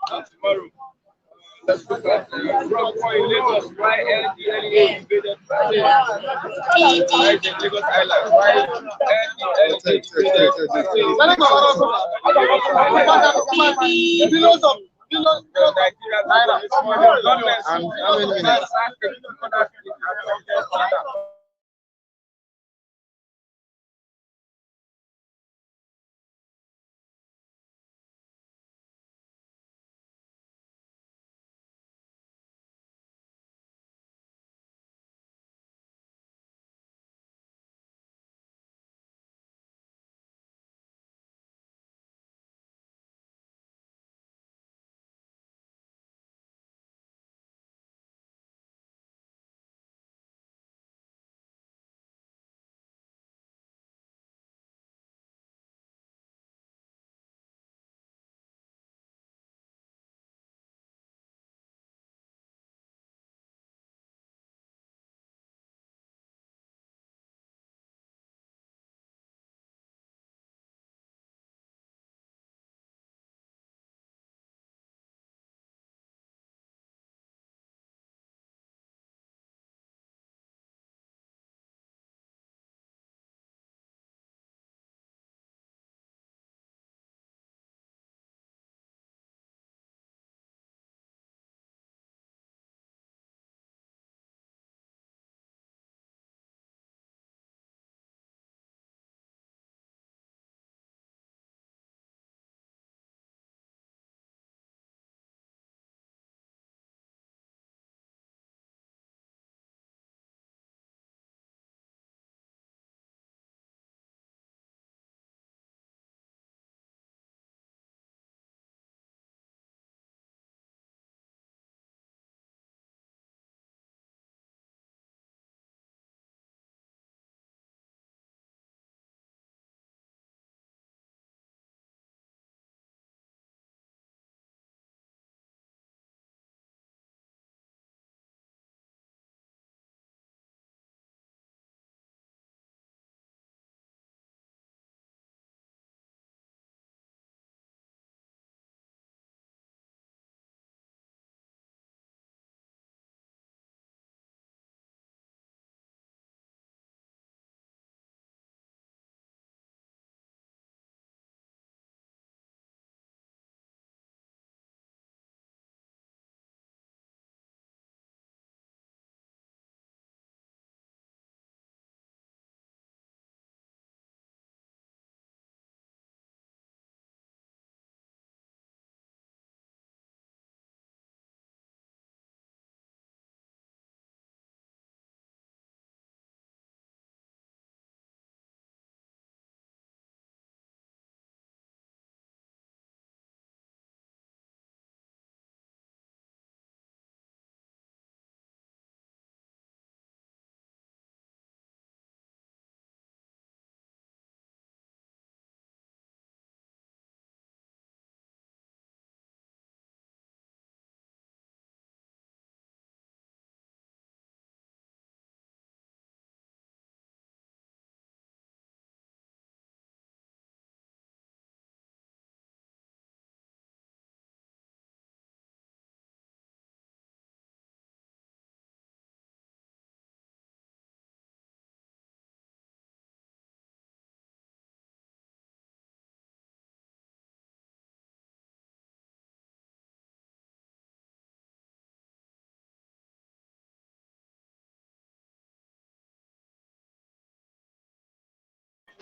Tomorrow, let's look at rock in Lagos. Why NDLEA invaded Lagos Island? Why NDLEA And how many minutes? Nigeria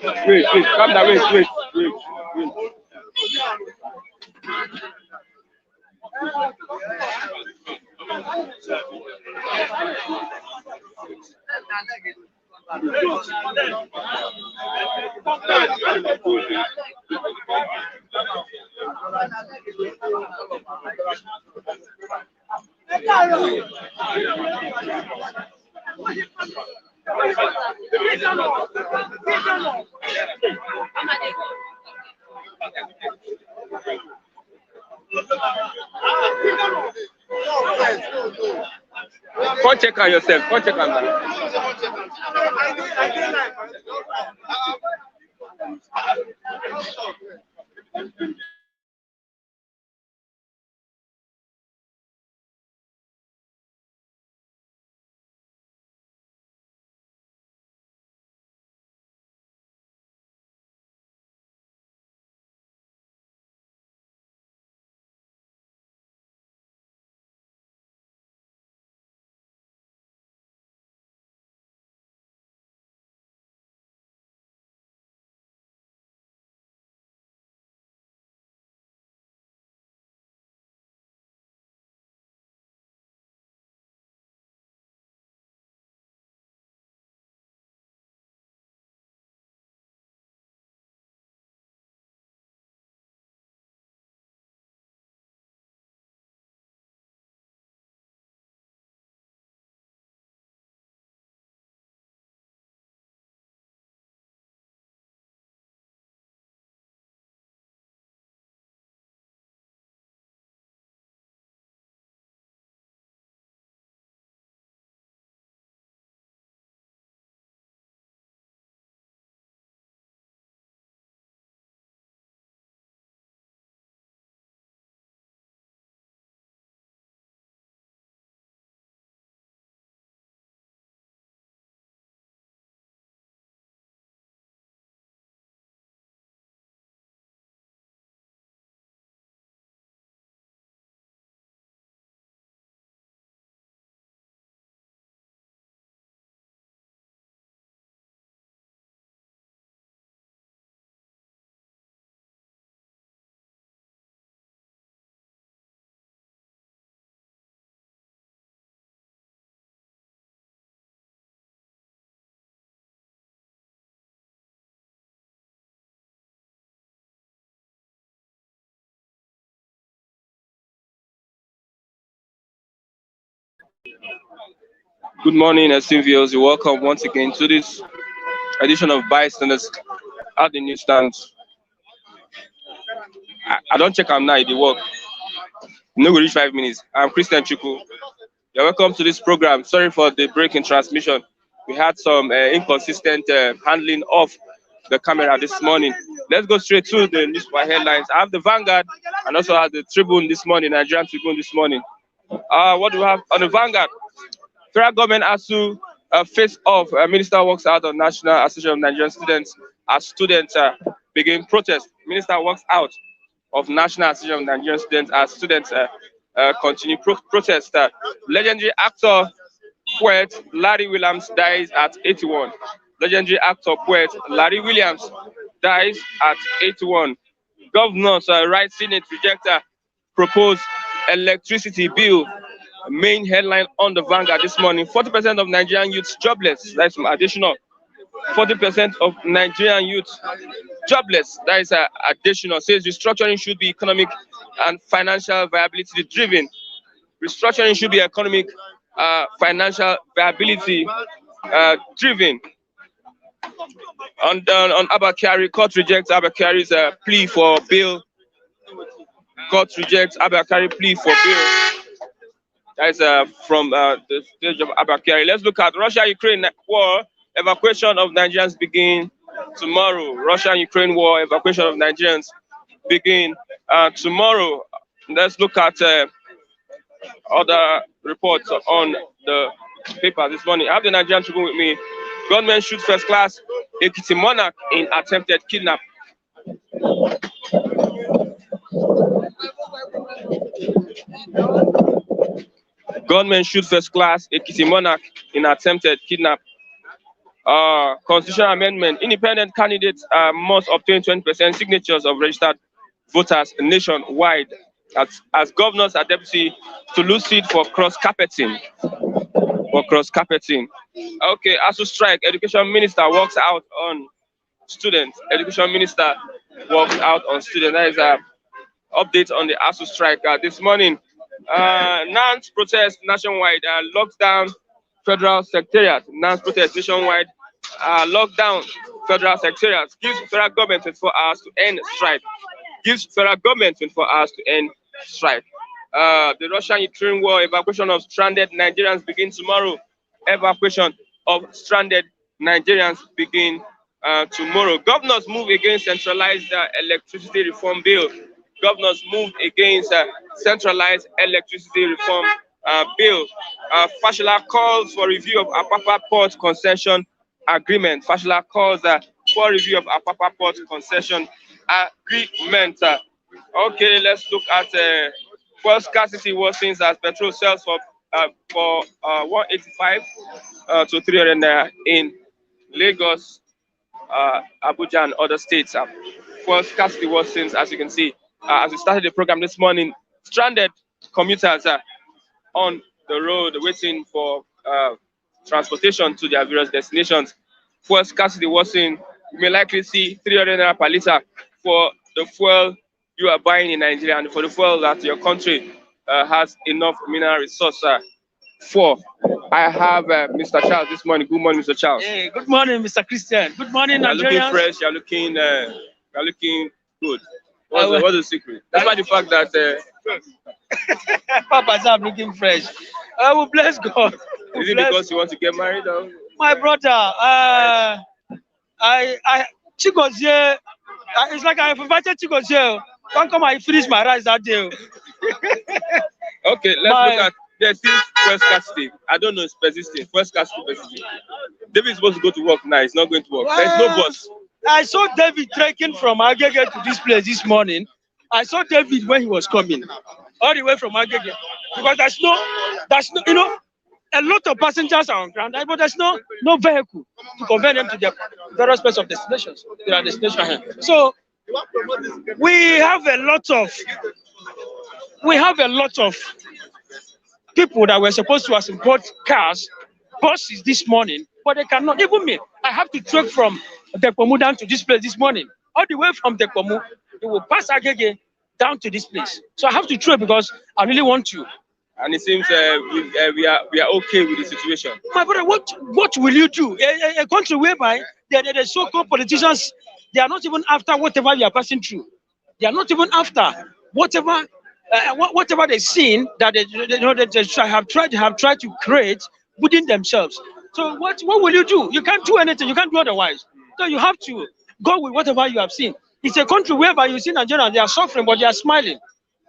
Wait, calm down, wait. Come check on yourself. Come check on that. Good morning, esteemed viewers. You're welcome once again to this edition of Bystanders at the Newsstand. I don't check am now, it dey work. No go reach 5 minutes. I'm Christian Chuku. You're welcome to this program. Sorry for the break in transmission. We had some inconsistent handling of the camera this morning. Let's go straight to the newspaper headlines. I have the Vanguard and also have the Tribune this morning, Nigerian Tribune this morning. What do we have on the Vanguard? Federal government has to face off. Minister walks out of National Association of Nigerian Students as students begin protest. Minister walks out of National Association of Nigerian Students as students continue protest. Legendary actor, poet Larry Williams dies at 81. Legendary actor, poet Larry Williams dies at 81. Governors right Senate reject proposed electricity bill. Main headline on the Vanguard this morning: 40% of Nigerian youths jobless. That's some additional. 40% of Nigerian youths jobless. That is additional. Says restructuring should be economic and financial viability driven. Restructuring should be economic, financial viability driven. On Abakari, court rejects Abakari's plea for bail. Court rejects Abakari plea for bail. That is from the stage of Abakari. Let's look at Russia-Ukraine war. Evacuation of Nigerians begin tomorrow. Russia-Ukraine war. Evacuation of Nigerians begin tomorrow. Let's look at other reports on the paper this morning. I have the Nigerian Tribune with me. Gunmen shoot first class Ekiti monarch in attempted kidnap. Gunmen shoot first class Ekiti monarch in attempted kidnap. Constitutional amendment. Independent candidates must obtain 20% signatures of registered voters nationwide as governors and deputy to lose seat for cross-carpeting. Okay, ASU strike. Education minister walks out on students. Education minister walks out on students. That is a update on the ASU strike this morning. NANS protest nationwide. Lockdown federal secretariat. NANS protest nationwide. Lockdown federal secretariat. Gives federal government 24 hours to end strike. Gives federal government 24 hours to end strike. The Russian-Ukraine war. Evacuation of stranded Nigerians begin tomorrow. Evacuation of stranded Nigerians begin tomorrow. Governors move against centralized electricity reform bill. Governors moved against centralized electricity reform bill. Fashola calls for review of Apapa Port concession agreement. Fashola calls for review of Apapa Port concession agreement. Okay, let's look at fuel scarcity worsens as petrol sells for 185 to 300 naira in Lagos, Abuja, and other states. Fuel scarcity worsens, as you can see. As we started the program this morning, stranded commuters are on the road waiting for transportation to their various destinations. Fuel scarcity worsens. You may likely see 300 naira per liter for the fuel you are buying in Nigeria and for the fuel that your country has enough mineral resource for. I have Mr. Charles this morning. Good morning, Mr. Charles. Hey, good morning, Mr. Christian. Good morning, Nigerians. You're looking fresh. You're looking good. What's the secret? That's why the fact that Papa's I'm looking fresh. I will bless God. Is it because you want to get married? Or? My brother, Chigozie, it's like I've invited Chigozie. Don't come and finish my rice that day. Okay, let's look at there's this fuel scarcity. I don't know, it's persisting. Fuel scarcity persisting. David is supposed to go to work now. He's not going to work. There's no bus. I saw David trekking from Agege to this place this morning. I saw David when he was coming, all the way from Agege, because there's no, you know, a lot of passengers are on ground, but there's no vehicle to convey them to the various places of destinations. Their destination. So we have a lot of people that were supposed to have import cars, buses this morning, but they cannot. Even me, I have to trek from Dekpomu down to this place this morning. All the way from Dekpomu, it will pass Agege down to this place. So I have to trek because I really want to. And it seems we are okay with the situation. My brother, what will you do? A country whereby the so-called politicians, they are not even after whatever you are passing through. They are not even after whatever they've seen that they have tried to create within themselves. So what will you do? You can't do anything. You can't do otherwise. So you have to go with whatever you have seen. It's a country whereby you see Nigerians, they are suffering, but they are smiling.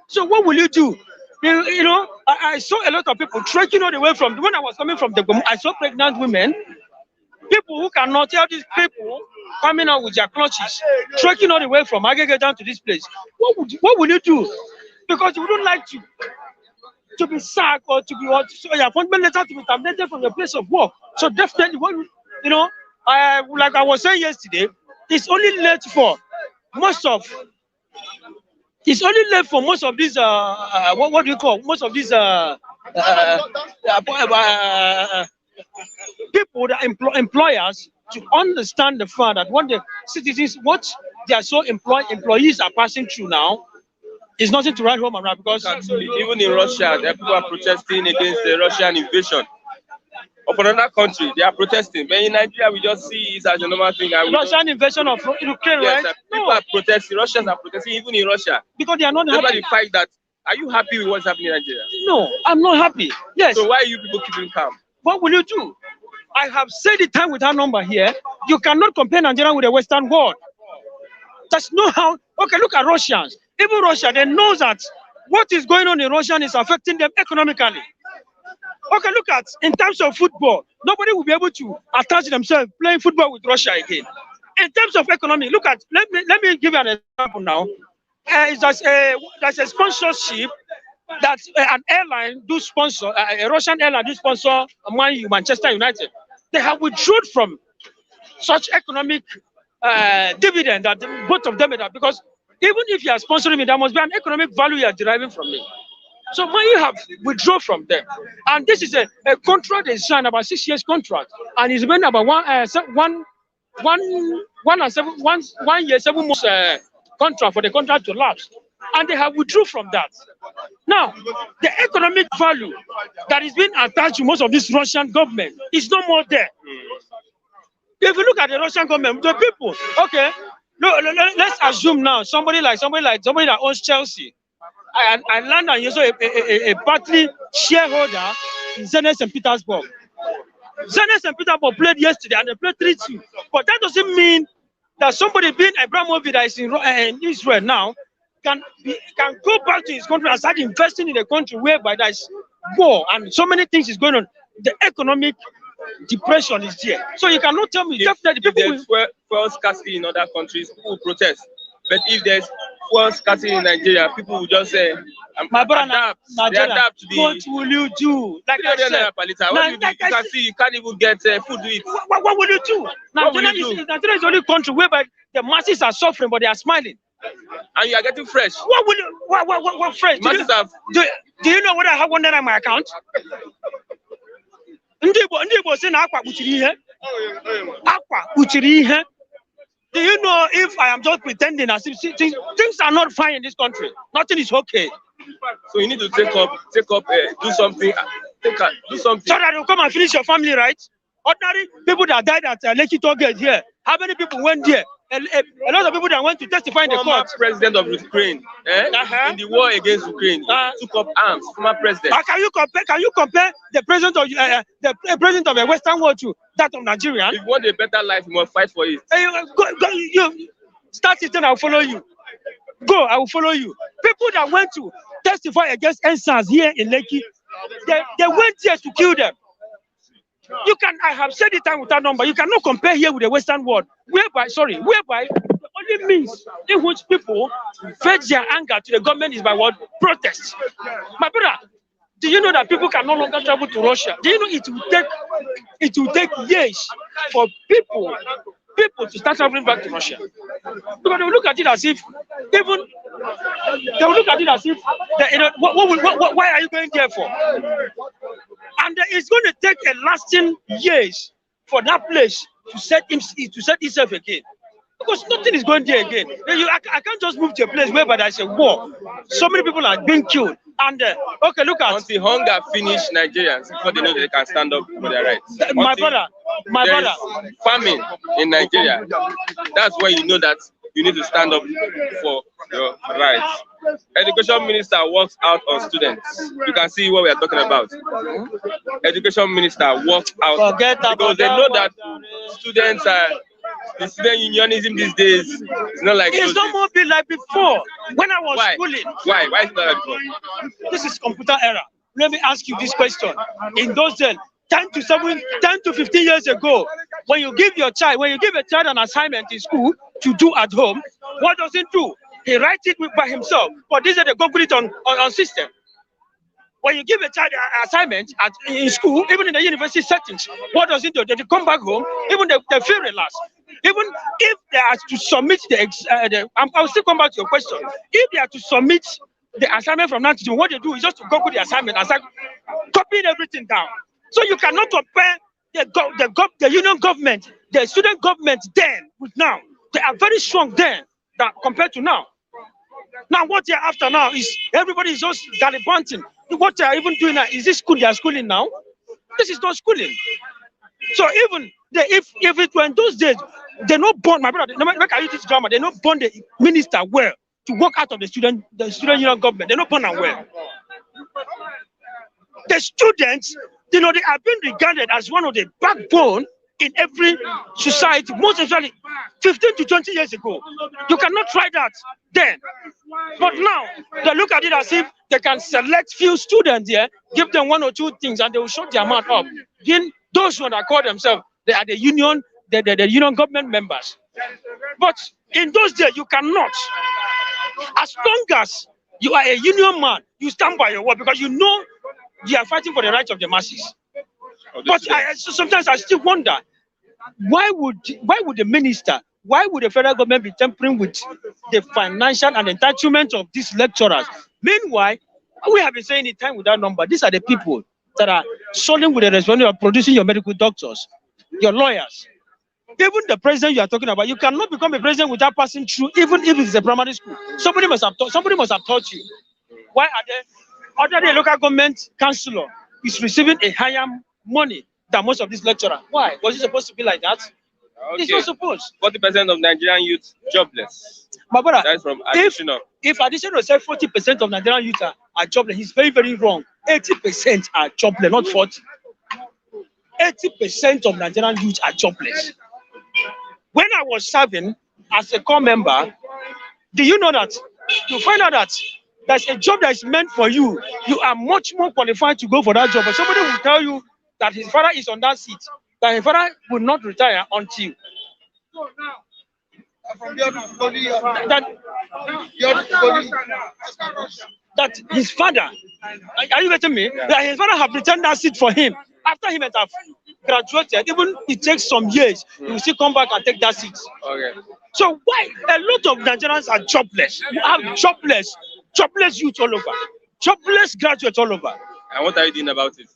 So what will you do? You know, I saw a lot of people trekking all the way from, when I was coming from the, I saw pregnant women, people who cannot tell these people coming out with their clutches, trekking all the way from Agege down to this place. What will you do? Because you wouldn't like to be sacked or to be, so your appointment letter to be terminated from your place of work. So definitely, you know, like I was saying yesterday, it's only late for most of these what do you call most of these people, the employers, to understand the fact that what the citizens, what their employees are passing through now is nothing to write home about, because even in Russia, there people are protesting against the Russian invasion of another country. They are protesting. But in Nigeria, we just see it as a normal thing. Russian invasion of Ukraine, yes, right? People are protesting. Russians are protesting, even in Russia. Because they are not happy. The fact that, are you happy with what's happening in Nigeria? No, I'm not happy. Yes. So why are you people keeping calm? What will you do? I have said it time without number here. You cannot compare Nigeria with the Western world. That's not how. Okay, look at Russians. Even Russia, they know that what is going on in Russia is affecting them economically. Okay, look at, in terms of football, nobody will be able to attach themselves playing football with Russia again. In terms of economy, look at, let me give you an example now. There's a sponsorship that an airline do sponsor, a Russian airline do sponsor Manchester United. They have withdrawn from such economic dividend that both of them have, because even if you are sponsoring me, there must be an economic value you are deriving from me. So when you have withdrawn from them, and this is a contract they signed, about 6 years contract, and it's been about 1 year, 7 months contract for the contract to lapse, and they have withdrawn from that. Now, the economic value that is being attached to most of this Russian government is no more there. If you look at the Russian government, the people, okay, let's assume now somebody that owns Chelsea, and land and also a partly shareholder in Zenit St. Petersburg. Zenit St. Petersburg played yesterday and they played 3-2. But that doesn't mean that somebody being Abramovich that is in Israel now can go back to his country and start investing in a country whereby there is war and so many things is going on. The economic depression is there. So you cannot tell me definitely if there's fuel scarcity in other countries, people will protest. But if there's fuel scarcity in Nigeria, people will just say, my brother, adapt to the. What will you do? Like I said, what do you do? You can see you can't even get food to eat. What will you do? Nigeria is the only country whereby the masses are suffering, but they are smiling. And you are getting fresh. What will you? What fresh? Do you know what I have on there in my account? Ndibo say na akwa kuchiri ihe. Akwa kuchiri ihe. Do you know if I am just pretending as if things are not fine in this country? Nothing is okay. So you need to take up, do something, do something. So that you come and finish your family, right? Ordinary people that died at Lekki toll gate here. How many people went there? A lot of people that went to testify in the court. President of Ukraine, in the war against Ukraine, took up arms. Former president. Can you compare the president of the president of the Western world to that of Nigeria? If you want a better life, you must fight for it. You start it, and I'll follow you. Go, I will follow you. People that went to testify against N300 here in Lekki, they went there to kill them. I have said it time without number. You cannot compare here with the Western world, whereby the only means in which people vent their anger to the government is by what? Protest. My brother, do you know that people can no longer travel to Russia? Do you know it will take years for people to start traveling back to Russia? Because they will look at it as if why are you going there for? And it's going to take a lasting years for that place to set itself again. Because nothing is going there again. I can't just move to a place where there's a war. So many people are being killed. And okay, look at until hunger finish Nigerians before they know they can stand up for their rights. My brother, famine in Nigeria. That's when you know that you need to stand up for your rights. Education minister works out on students. You can see what we are talking about. Education minister works out because they know that students are. The student unionism these days is not like it's not more like before. When I was schooling. Why is it not like before? This is computer era. Let me ask you this question. In those days, 10 to 15 years ago, when you give a child an assignment in school to do at home, what does he do? He writes it by himself. But these are the Google it on system. When you give a child an assignment in school, even in the university settings, what does it do? They come back home, even they feel relaxed. Even if they are to submit I'll still come back to your question. If they are to submit the assignment from now to what they do is just to Google the assignment and start copying everything down. So you cannot compare the union government, the student government then with now. They are very strong then compared to now. Now what they are after now is everybody is just gallivanting. What they are even doing now, is this school they are schooling now? This is not schooling. So even if it were in those days, they not born, my brother, make I use this grammar, they not born the minister well to work out of the student union government. They not born them well. The students, they are being regarded as one of the backbone in every society, most especially 15 to 20 years ago. You cannot try that then. But now, they look at it as if they can select few students here, give them one or two things, and they will shut their mouth up. Then those who call themselves, they are the union government members. But in those days, you cannot. As long as you are a union man, you stand by your word because you know you are fighting for the rights of the masses. But sometimes I still wonder, Why would the minister, why would the federal government be tampering with the financial and entitlement of these lecturers? Meanwhile, we have been saying it time without number. These are the people that are solving with the responsibility of producing your medical doctors, your lawyers. Even the president you are talking about, you cannot become a president without passing through, even if it's a primary school. Somebody must have taught you. Why are there other than local government councillor is receiving a higher money than most of these lecturers? Why? Was it supposed to be like that? It's not supposed. 40% of Nigerian youth jobless. My brother, That's from additional. If additional say 40% of Nigerian youth are jobless, he's very, very wrong. 80% are jobless, not 40. 80% of Nigerian youth are jobless. When I was serving as a core member, do you know that you find out that there's a job that is meant for you? You are much more qualified to go for that job. But somebody will tell you that his father is on that seat, that his father will not retire until that his father, are you getting me? That his father have returned that seat for him. After he might have graduated, even it takes some years, he will still come back and take that seat. Okay. So why a lot of Nigerians are jobless? You have jobless youth all over, jobless graduates all over. And what are you doing about it?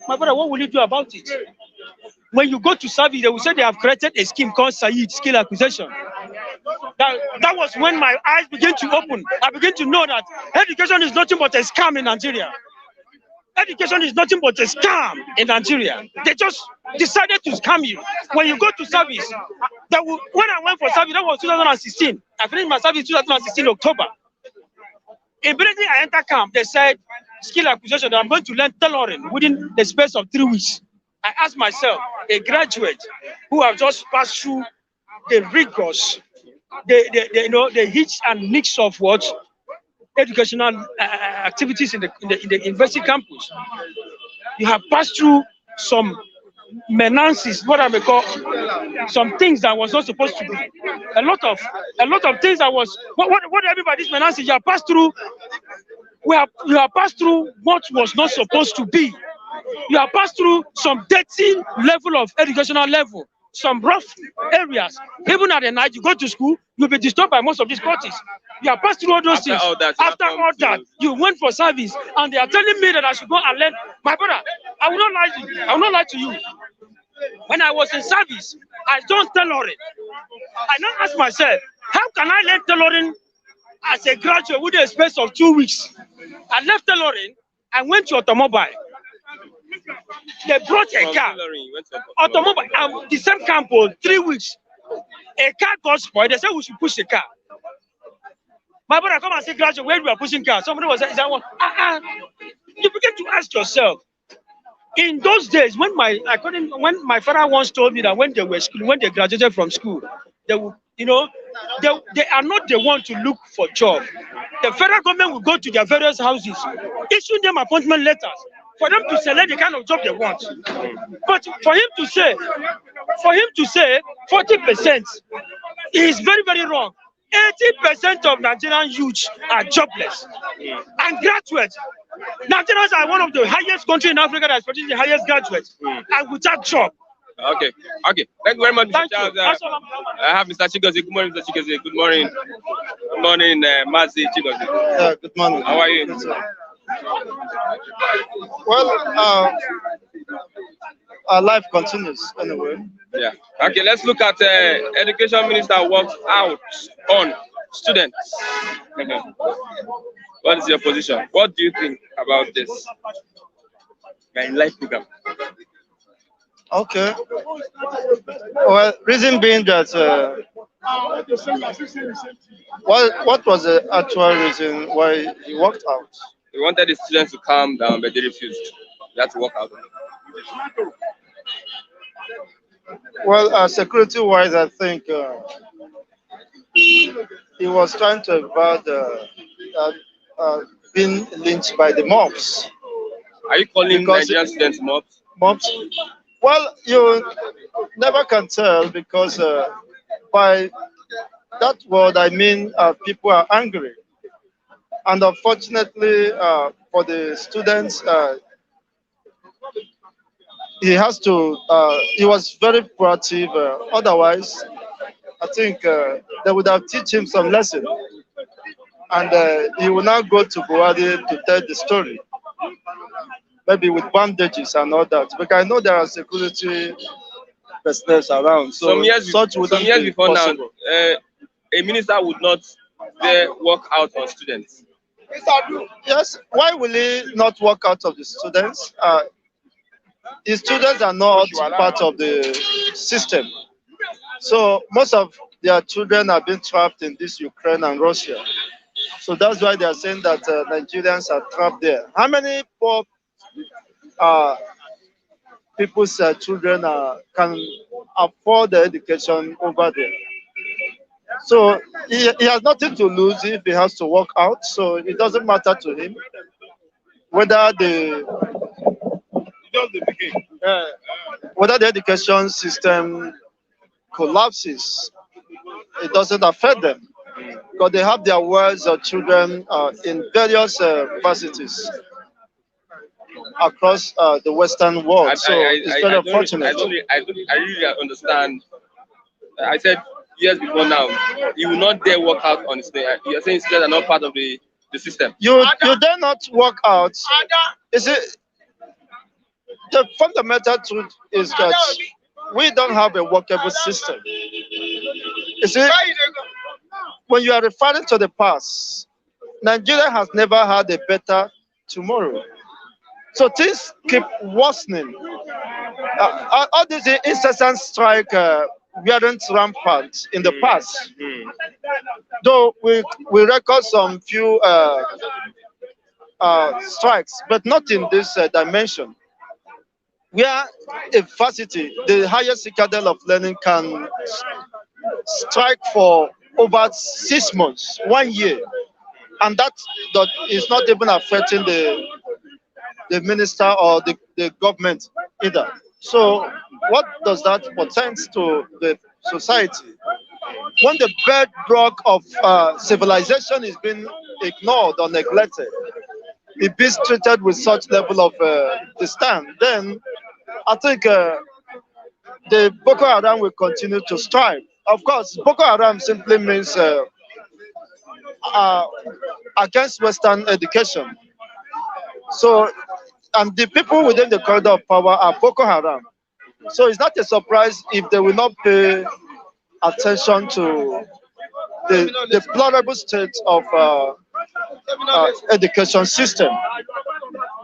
My brother, what will you do about it? When you go to service, they will say they have created a scheme called Said Skill Acquisition. That was when my eyes began to open. I began to know that education is nothing but a scam in Nigeria. Education is nothing but a scam in Nigeria. They just decided to scam you. When you go to service, when I went for service, that was 2016. I finished my service 2016 October. Immediately I entered camp, they said, skill acquisition, I'm going to learn tailoring within the space of 3 weeks. I asked myself, a graduate who have just passed through the rigors, the hits and nicks of what educational activities in the university campus. You have passed through some menaces, what I may call some things that was not supposed to be. A lot of things that was what everybody's menaces you have passed through. You have passed through what was not supposed to be. You have passed through some dirty level of educational level, some rough areas. Even at the night, you go to school, you'll be disturbed by most of these parties. You have passed through all those things. After all that, you went for service, and they are telling me that I should go and learn. My brother, I will not lie to you. I will not lie to you. When I was in service, I don't tailoring. I now ask myself, how can I learn tailoring as a graduate within a space of 2 weeks? I left tailoring and went to automobile. They brought a car. Automobile, the same campus, 3 weeks. A car got spoiled. They said we should push the car. My brother, come and say, graduate, where we are pushing cars. Somebody was saying, you begin to ask yourself. In those days, when my father once told me that when they graduated from school, they would, they are not the one to look for job. The federal government will go to their various houses, issue them appointment letters for them to select the kind of job they want. But for him to say 40% is very, very wrong. 80% of Nigerian youth are jobless and graduates. Nigerians are one of the highest countries in Africa that is producing the highest graduates and without job. Okay. Thank you very much, Mr. Charles. I have Mr. Chigozie. Good morning, Mr. Chigozie. Good morning. Good morning, Mazi Chigozie. Good morning. How are you? Well, our life continues anyway. Yeah. Okay, let's look at Education Minister works out on students. What is your position? What do you think about this? My life program. Okay. Well, reason being that what was the actual reason why he walked out? We wanted the students to calm down, but they refused. They had to walk out. Well, security-wise, I think he was trying to avoid being lynched by the mobs. Are you calling Nigerian students mobs? Mobs? Well, you never can tell because by that word I mean people are angry. And unfortunately for the students, he has to. He was very proactive. Otherwise, I think they would have teach him some lesson, and he will now go to Buhari to tell the story, maybe with bandages and all that. Because I know there are security personnel around, so such some wouldn't years be before now, possible. a minister would not dare work out on students. Yes, why will he not work out of the students? The students are not part of the system. So most of their children are being trapped in this Ukraine and Russia. So that's why they are saying that Nigerians are trapped there. How many poor uh, people's children can afford the education over there? So he has nothing to lose if he has to work out. So it doesn't matter to him whether uh, whether the education system collapses. It doesn't affect them because they have their worlds of children in various universities across the Western world. So it's very unfortunate. I really understand. I said years before now, he will not dare work out on his name. You're saying students are not part of the system. You dare not work out. You see, the fundamental truth is that we don't have a workable system. You see, when you are referring to the past, Nigeria has never had a better tomorrow. So things keep worsening. All these incessant strike weren't rampant in the past, though we record some few strikes, but not in this dimension. Where a varsity, the highest citadel of learning, can strike for over 6 months, 1 year, and that is not even affecting the minister or the government either. So what does that portend to the society? When the bedrock of civilization is being ignored or neglected, it is treated with such level of disdain, then I think the Boko Haram will continue to strive. Of course, Boko Haram simply means uh, against Western education. So, and the people within the corridor of power are Boko Haram. So it's not a surprise if they will not pay attention to the deplorable state of education system.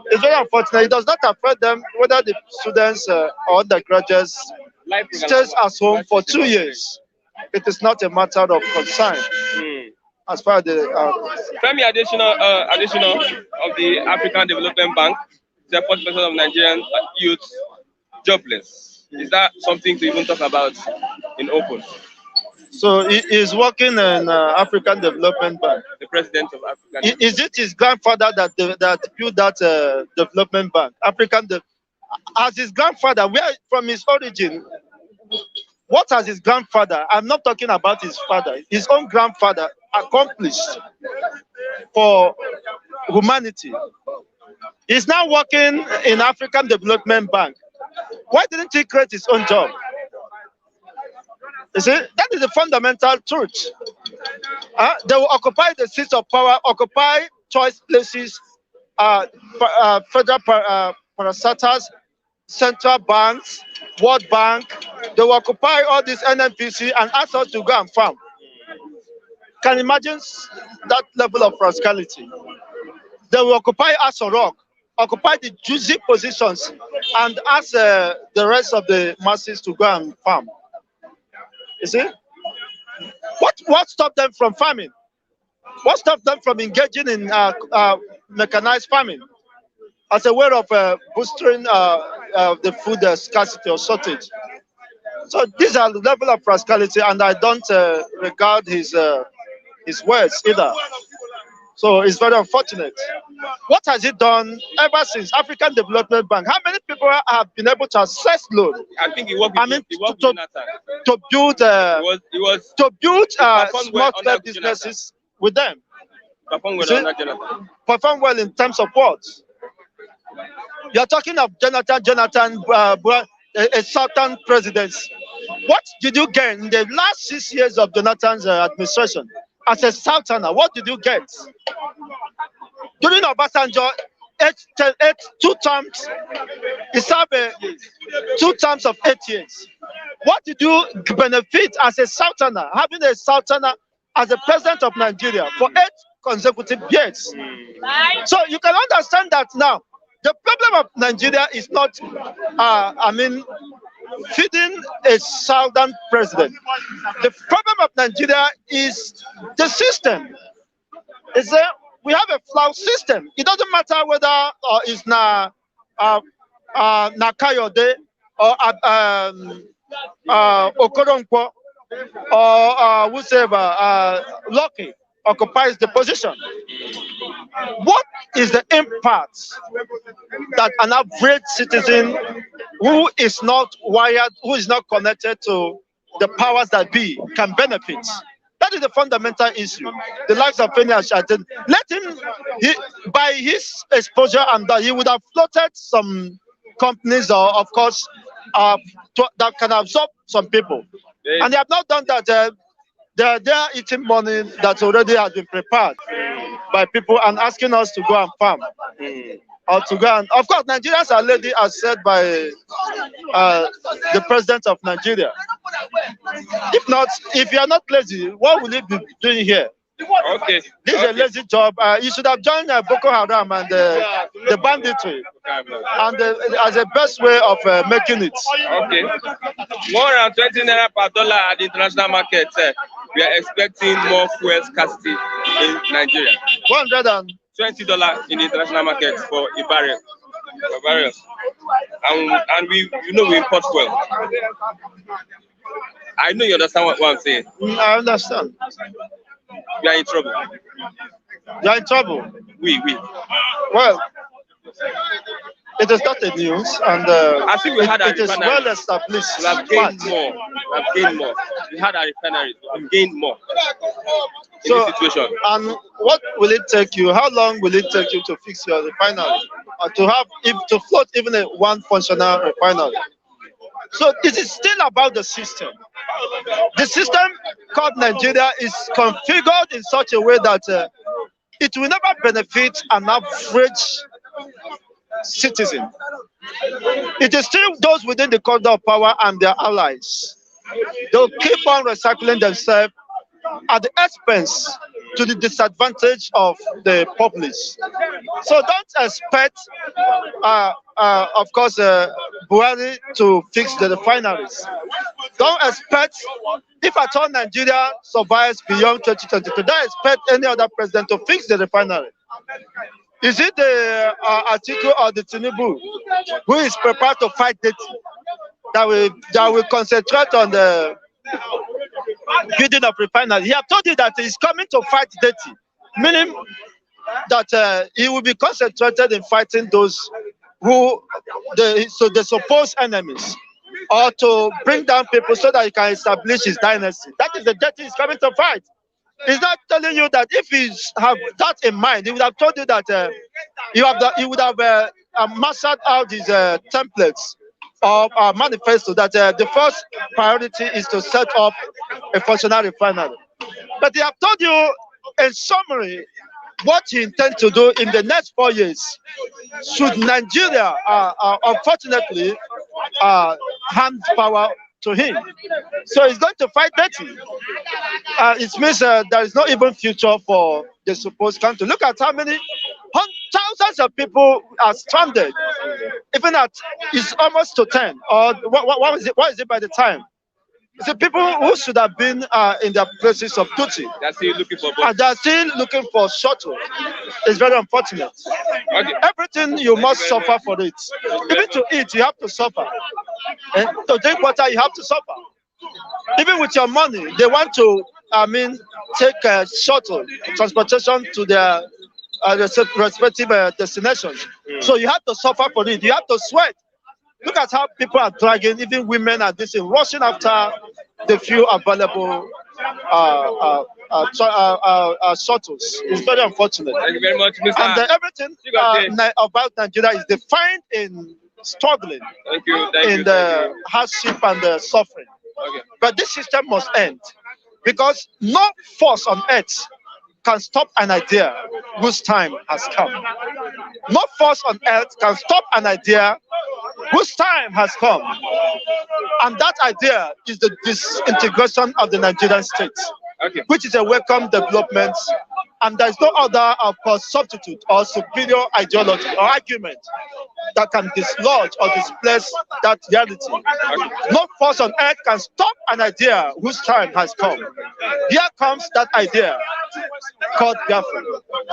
It's very unfortunate. It does not affect them whether the students or undergraduates stays at home for 2 years. It is not a matter of concern as far as the. Femi additional of the African Development Bank said 40% of Nigerian youth jobless. Is that something to even talk about in open? So he is working in African Development Bank. The president of African. Is it his grandfather that built that development bank? As his grandfather, where from his origin? What has his grandfather? I'm not talking about his father. His own grandfather accomplished for humanity. He's now working in African Development Bank. Why didn't he create his own job? You see, that is the fundamental truth. They will occupy the seats of power, occupy choice places, federal parastatals, central banks, World Bank. They will occupy all these NNPC and ask us to go and farm. Can you imagine that level of rascality? They will occupy Aso Rock, occupy the juicy positions, and ask the rest of the masses to go and farm. You see? What stopped them from farming? What stopped them from engaging in mechanized farming as a way of boosting the food scarcity or shortage? So these are the level of rascality, and I don't regard his words either. So it's very unfortunate. What has he done ever since African Development Bank? How many people have been able to access loan? I think he worked with, to build small scale businesses with them. Perform well, perform well in terms of what? You are talking of Jonathan, a Southern presidency. What did you get in the last 6 years of Jonathan's administration as a Southerner? What did you get? During Obasanjo, 2 terms, he served 2 terms of 8 years. What did you benefit as a Southerner, having a Southerner as the president of Nigeria for 8 consecutive years? So you can understand that now. The problem of Nigeria is not, feeding a Southern president. The problem of Nigeria is the system. It's we have a flawed system. It doesn't matter whether it's Nakayode or Okoronkwo or whoever Lucky occupies the position. What is the impact that an average citizen who is not wired, who is not connected to the powers that be, can benefit? That is the fundamental issue. The likes of Penny Ashatin, let him, by his exposure and that, he would have floated some companies, or of course, that can absorb some people. And they have not done that. They are eating money that already has been prepared by people and asking us to go and farm. Or to go and, of course, Nigerians are lazy, as said by the president of Nigeria. If not, if you are not lazy, what will you be doing here? Okay. This is a lazy job. You should have joined Boko Haram and the banditry, and as a best way of making it. Okay. More than 20 naira per dollar at the international market. We are expecting more fuel scarcity in Nigeria. $120 in the international market for a barrel. And we import fuel. I know you understand what I'm saying. I understand. We are in trouble. You are in trouble? We. Well, it is not a news, and I think it is well established. We have gained more. We had a refinery. We've gained more in this situation. And what will it take you? How long will it take you to fix your refinery, or to float even one functional refinery? So it is still about the system. The system called Nigeria is configured in such a way that it will never benefit an average citizen. It is still those within the corridor of power and their allies. They'll keep on recycling themselves at the expense to the disadvantage of the populace. So don't expect, of course, Buhari to fix the refineries. Don't expect, if at all Nigeria survives beyond 2022, don't expect any other president to fix the refinery. Is it the Atiku or the Tinubu who is prepared to fight it that will concentrate on the building of refinery? He has told you that he's coming to fight dirty, meaning that he will be concentrated in fighting those who the supposed enemies, or to bring down people so that he can establish his dynasty. That is the dirty he's coming to fight. He's not telling you that if he have that in mind, he would have told you that he would have mastered out his templates of manifesto that the first priority is to set up a functional refinery. But they have told you in summary what he intends to do in the next 4 years. Should Nigeria, unfortunately, hand power to him, so he's going to fight dirty. It means there is not even future for the supposed country. Look at how many thousands of people are stranded. Even it's almost to 10. Or what is it by the time? It's the people who should have been in their places of duty. They're still looking for and they're still looking for shuttle. It's very unfortunate. Okay. Everything you must suffer for it. Even to eat, you have to suffer. And to drink water, you have to suffer. Even with your money, they want to, take a shuttle transportation to their respective destinations. So you have to suffer for it. You have to sweat. Look at how people are dragging, even women are rushing after the few available shuttles. It's very unfortunate. Thank you very much, Mr. And everything about Nigeria is defined in struggling, Thank you. in the hardship and the suffering. Okay. But this system must end because no force on earth can stop an idea whose time has come. No force on earth can stop an idea whose time has come. And that idea is the disintegration of the Nigerian state, Okay. which is a welcome development. And there's no other, of course, substitute or superior ideology or argument that can dislodge or displace that reality. No force on earth can stop an idea whose time has come. Here comes that idea called Biafra.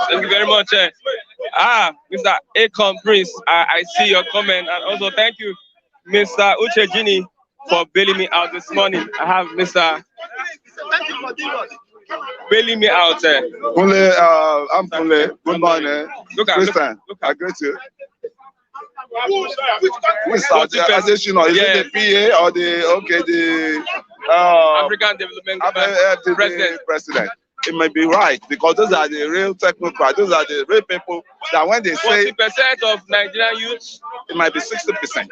Thank you very much. Mr. Akon Prince, I see your comment, and also thank you, Mr. Uchejini, for bailing me out this morning. I have Mr. bailing me out. I'm Kule. Good morning. Look at I greet you. What's the additional? Is it the PA or the African Development President? It may be right because those are the real technocrats. Those are the real people that when they say 40% of Nigerian youth, it might be 60%.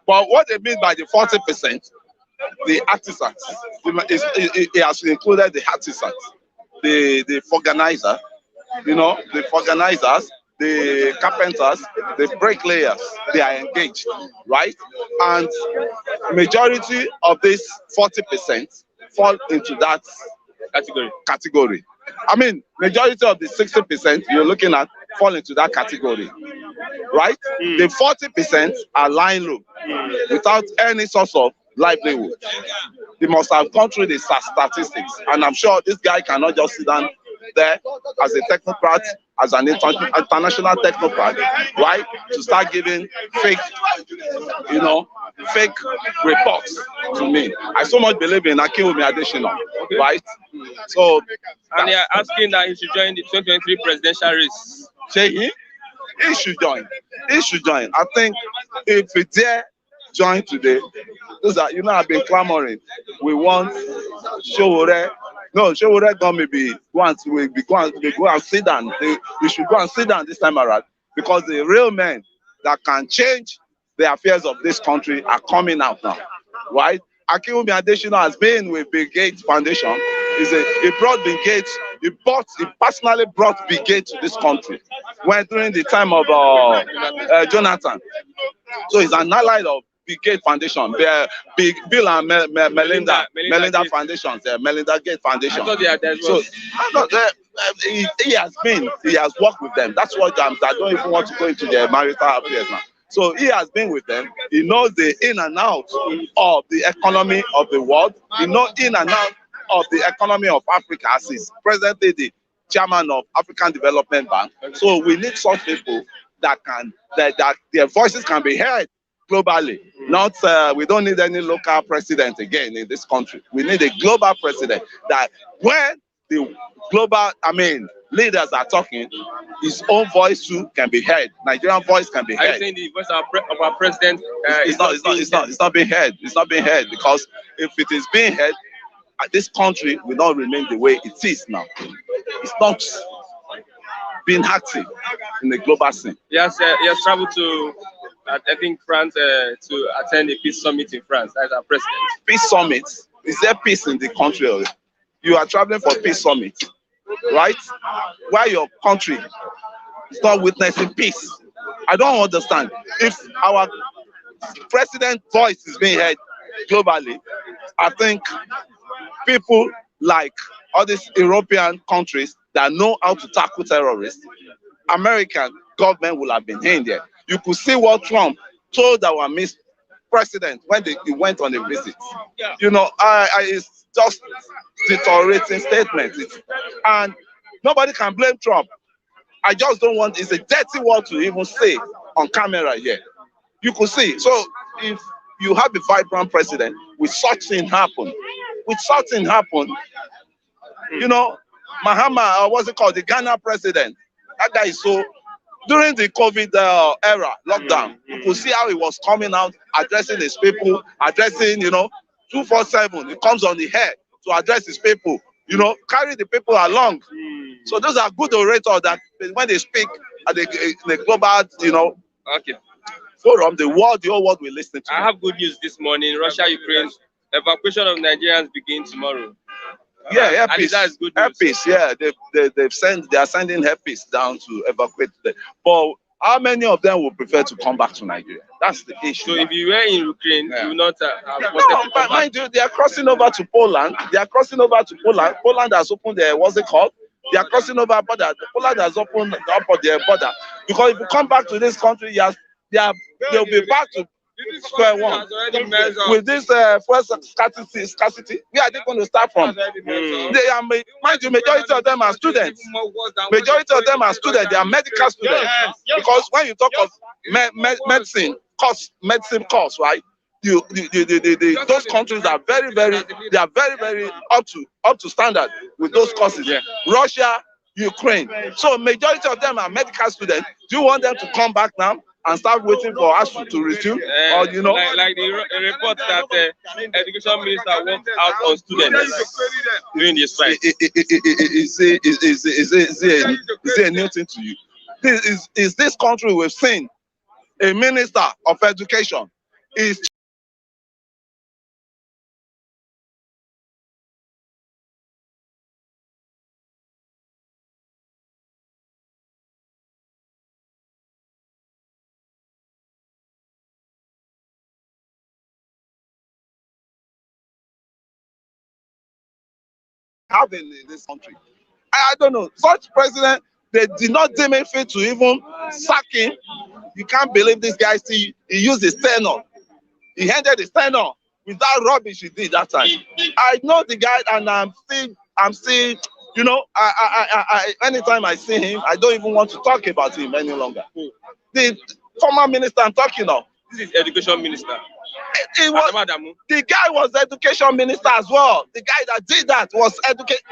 But what they mean by the 40%, the artisans, it has included the artisans, the organizer, the organizers, the carpenters, the bricklayers, they are engaged, right? And majority of this 40% fall into that category. I mean, majority of the 60% you're looking at fall into that category, right? The 40% are lying low without any source of livelihood. They must have gone through the statistics, and I'm sure this guy cannot just sit down there as a technocrat, as an international technocrat, right, to start giving fake reports to me. I so much believe in Akinwumi Adesina, right? So, and they are asking that he should join the 2023 presidential race. Say he should join. He should join. I think if he dare join today, those are, I've been clamoring. We want Showore. No, Showore gone maybe once we go and sit down. We should go and sit down this time around because the real men that can change the affairs of this country are coming out now, right? Akinwumi Adesina has been with Bill Gates Foundation. He brought Bill Gates. He personally brought Bill Gates to this country when during the time of Jonathan. So he's an ally of Bill Gates Foundation, Bill and Melinda Foundations, Melinda Gates Foundation. So he has worked with them. That's what I don't even want to go into their marital affairs now. So he has been with them. He knows the in and out of the economy of the world. He knows in and out of the economy of Africa as he's presently the chairman of African Development Bank. So we need such people that their voices can be heard globally. Not we don't need any local president again in this country. We need a global president that when the global, leaders are talking, his own voice too can be heard. Nigerian voice can be heard. Are you saying the voice of our president it's not being heard. It's not being heard because if it is being heard, this country will not remain the way it is now. It's not being active in the global scene. Yes, he has traveled to I think France to attend a peace summit in France as our president. Peace summit? Is there peace in the country? You are traveling for peace summit, right? Why your country is not witnessing peace? I don't understand. If our president's voice is being heard globally, I think people like all these European countries that know how to tackle terrorists, American government will have been in there. You could see what Trump told our president when he went on a visit. It's just deteriorating statement. And nobody can blame Trump. I just don't want, it's a dirty word to even say on camera here. You could see. So if you have a vibrant president, with such thing happen, Mahama, what's it called, the Ghana president, that guy is so, during the COVID era, lockdown, you could see how he was coming out, addressing his people, addressing, 247, he comes on the head to address his people. you know, carry the people along. So those are good orators that when they speak at the global, you know, Okay. forum, the whole world will listen to I them. have good news this morning. Russia, Ukraine, evacuation of Nigerians begin tomorrow. Yeah, At least that is good news. airpeace, yeah, they are sending airpeace down to evacuate them. But how many of them will prefer to come back to Nigeria? That's the issue. So if you were in Ukraine, you would not have No, wanted to but come mind you, they are crossing over to Poland. They are crossing over to Poland. Poland has opened their, what's it called? They are crossing over border. Poland has opened up their border. Because if you come back to this country, they'll be back to square one. With this first scarcity, where are they going to start from? They are, mind you, majority of them are students. Majority of them are students. They are medical students. Because when you talk of medicine course, right? Those countries are very, very up to standard with those courses. Yeah. Russia, Ukraine. So majority of them are medical students. Do you want them to come back now and start waiting for us to resume? Or you know, like the report that education minister worked out on students during the strike. Is it a new thing to you? Is this country we've seen a minister of education is having in this country? I don't know. Such president, they did not deem it fit to even sack him. You can't believe this guy still, he used his tenure. He ended his tenure with that rubbish he did that time. I know the guy, and I'm still, you know, I anytime I see him, I don't even want to talk about him any longer. The former minister I'm talking of. This is education minister. The guy was education minister as well. The guy that did that was education.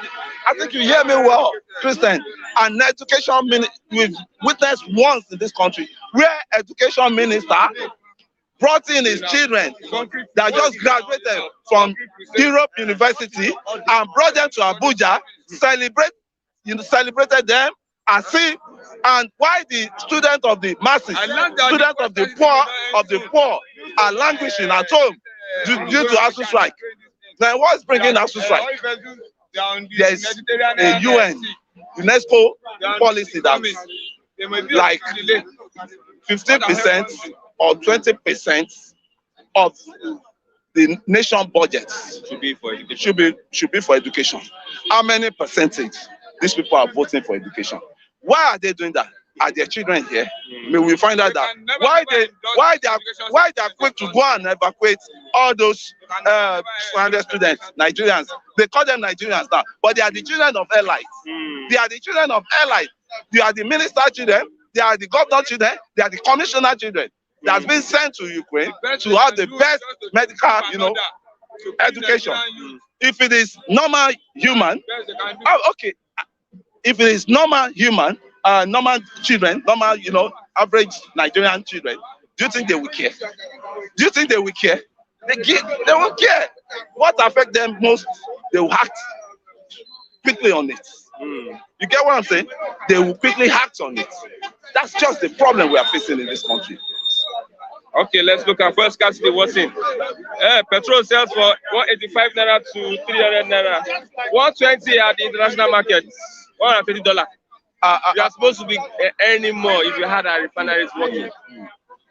I think you hear me well, Christian. An education minister, we've witnessed once in this country where education minister brought in his children that just graduated from Europe University and brought them to Abuja, celebrated them, and see, and why the students of the masses, students of the poor are languishing at home due to ASU strike. Now, what's bringing ASU strike? There's a UNESCO policy that like 15% or 20% of the nation budget should be for education. How many percentage these people are voting for education? Why are they doing that? Are their children here? May we find out that why they are quick to go and evacuate all those 400 students, Nigerians. They call them Nigerians now, but they are the children of allies. They are the children of allies. They are the minister children. They are the governor children. They are the commissioner children that has been sent to Ukraine to have the best medical, you know, education. If it is normal human, okay. If it is normal human, normal children, normal, you know, average Nigerian children, do you think they will care? Do you think they will care? They won't care. What affects them most, they will act quickly on it. You get what I'm saying? They will quickly act on it. That's just the problem we are facing in this country. Okay, let's look at first scarcity worsening. Petrol sells for 185 naira to 300 naira. 120 at the international market. $120. You are supposed to be earning more if you had a refinery working.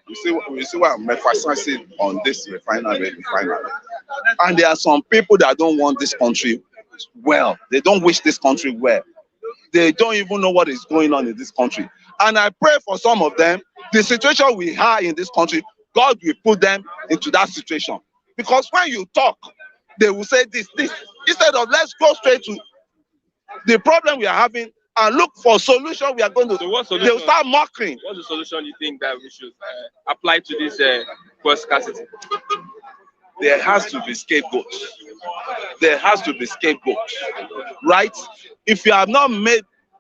You see what I'm emphasizing on this refinery. And there are some people that don't want this country well. They don't wish this country well. They don't even know what is going on in this country. And I pray for some of them, the situation we are in this country, God will put them into that situation. Because when you talk, they will say this. Instead of let's go straight to the problem we are having and look for solution we are going to. So what solution? They will start mocking. What's the solution you think that we should apply to this first scarcity? There has to be scapegoats. There has to be scapegoats, right? If you have not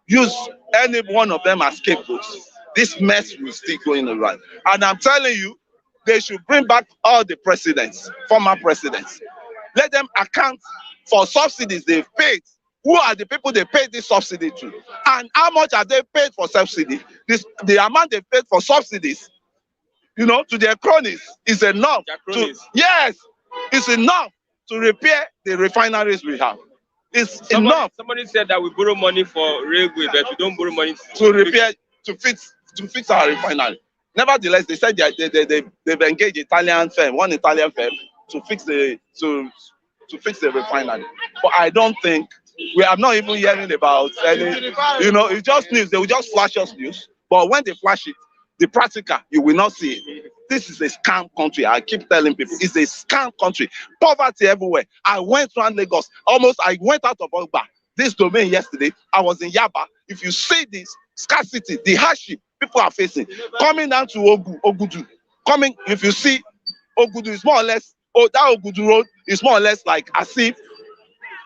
use any one of them as scapegoats, this mess will still going around. And I'm telling you, they should bring back all the presidents, former presidents. Let them account for subsidies they've paid Who are the people they pay this subsidy to? And how much have they paid for subsidy? The amount they paid for subsidies, you know, to their cronies is enough. Yes, it's enough to repair the refineries we have. It's enough. Somebody said that we borrow money for railway, but we don't borrow money to repair, to fix our refinery. Nevertheless, they said they've engaged one Italian firm to fix the refinery. But I don't think I'm not even hearing about any, you know, it's just news. They will just flash us news. But when they flash it, the practical, you will not see it. This is a scam country. I keep telling people, it's a scam country. Poverty everywhere. I went around Lagos. I went out of Ogba, this domain yesterday. I was in Yaba. If you see this scarcity, the hardship people are facing, coming down to Ogudu, if you see Ogudu, is more or less, that Ogudu road is more or less like as if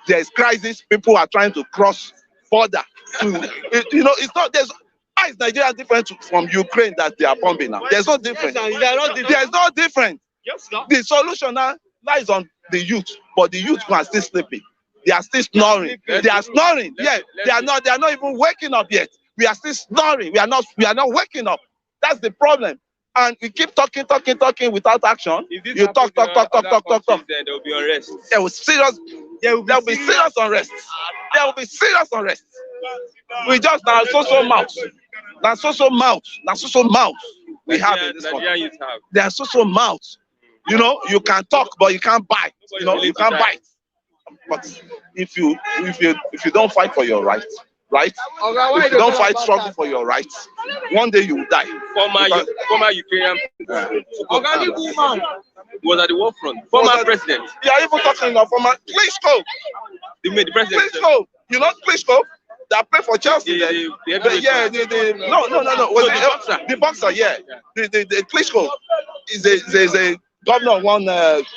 there's crisis. People are trying to cross border. You know, it's not, how is Nigeria different from Ukraine that they are bombing now? There's no difference. There's no difference. The solution now lies on the youth, but the youth are still sleeping. They are still snoring. They are snoring. Yeah, they are not even waking up yet. We are still snoring. We are not waking up. That's the problem. And we keep talking without action. You talk. Then there will be unrest. There will be serious unrest. There will be serious unrest. We just now social mouth. Now social mouth we have in this country. There are social mouths. You know, you can talk, but you can't bite. You know, you can't bite. But if you don't fight for your rights, right? If you don't struggle for your rights, one day you will die. Former Ukrainian was at the war front. Former president. You are even talking about former Klitschko. The president. Klitschko. You know Klitschko? That play for Chelsea. No. The boxer, yeah. The Klitschko is a governor of one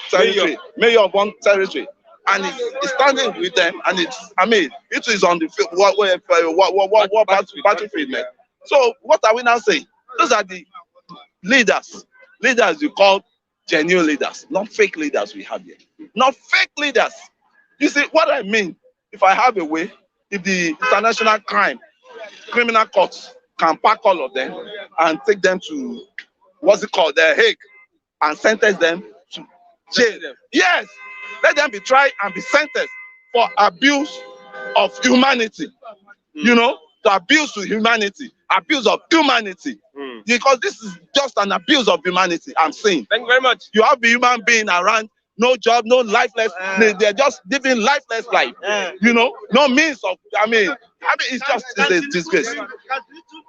territory, mayor of one territory, and he's standing with them. And it is on the battlefield, man. So what are we now saying? Those are the leaders you call genuine leaders, not fake leaders we have here. Not fake leaders. You see what I mean? If I have a way, if the international criminal courts can pack all of them and take them to the Hague, and sentence them to jail. Yes, let them be tried and be sentenced for abuse of humanity. You know, the abuse of humanity. Because this is just an abuse of humanity, I'm saying. Thank you very much. You have a human being around, no job, no lifeless. They're just living lifeless life. You know, no means of. It's a disgrace.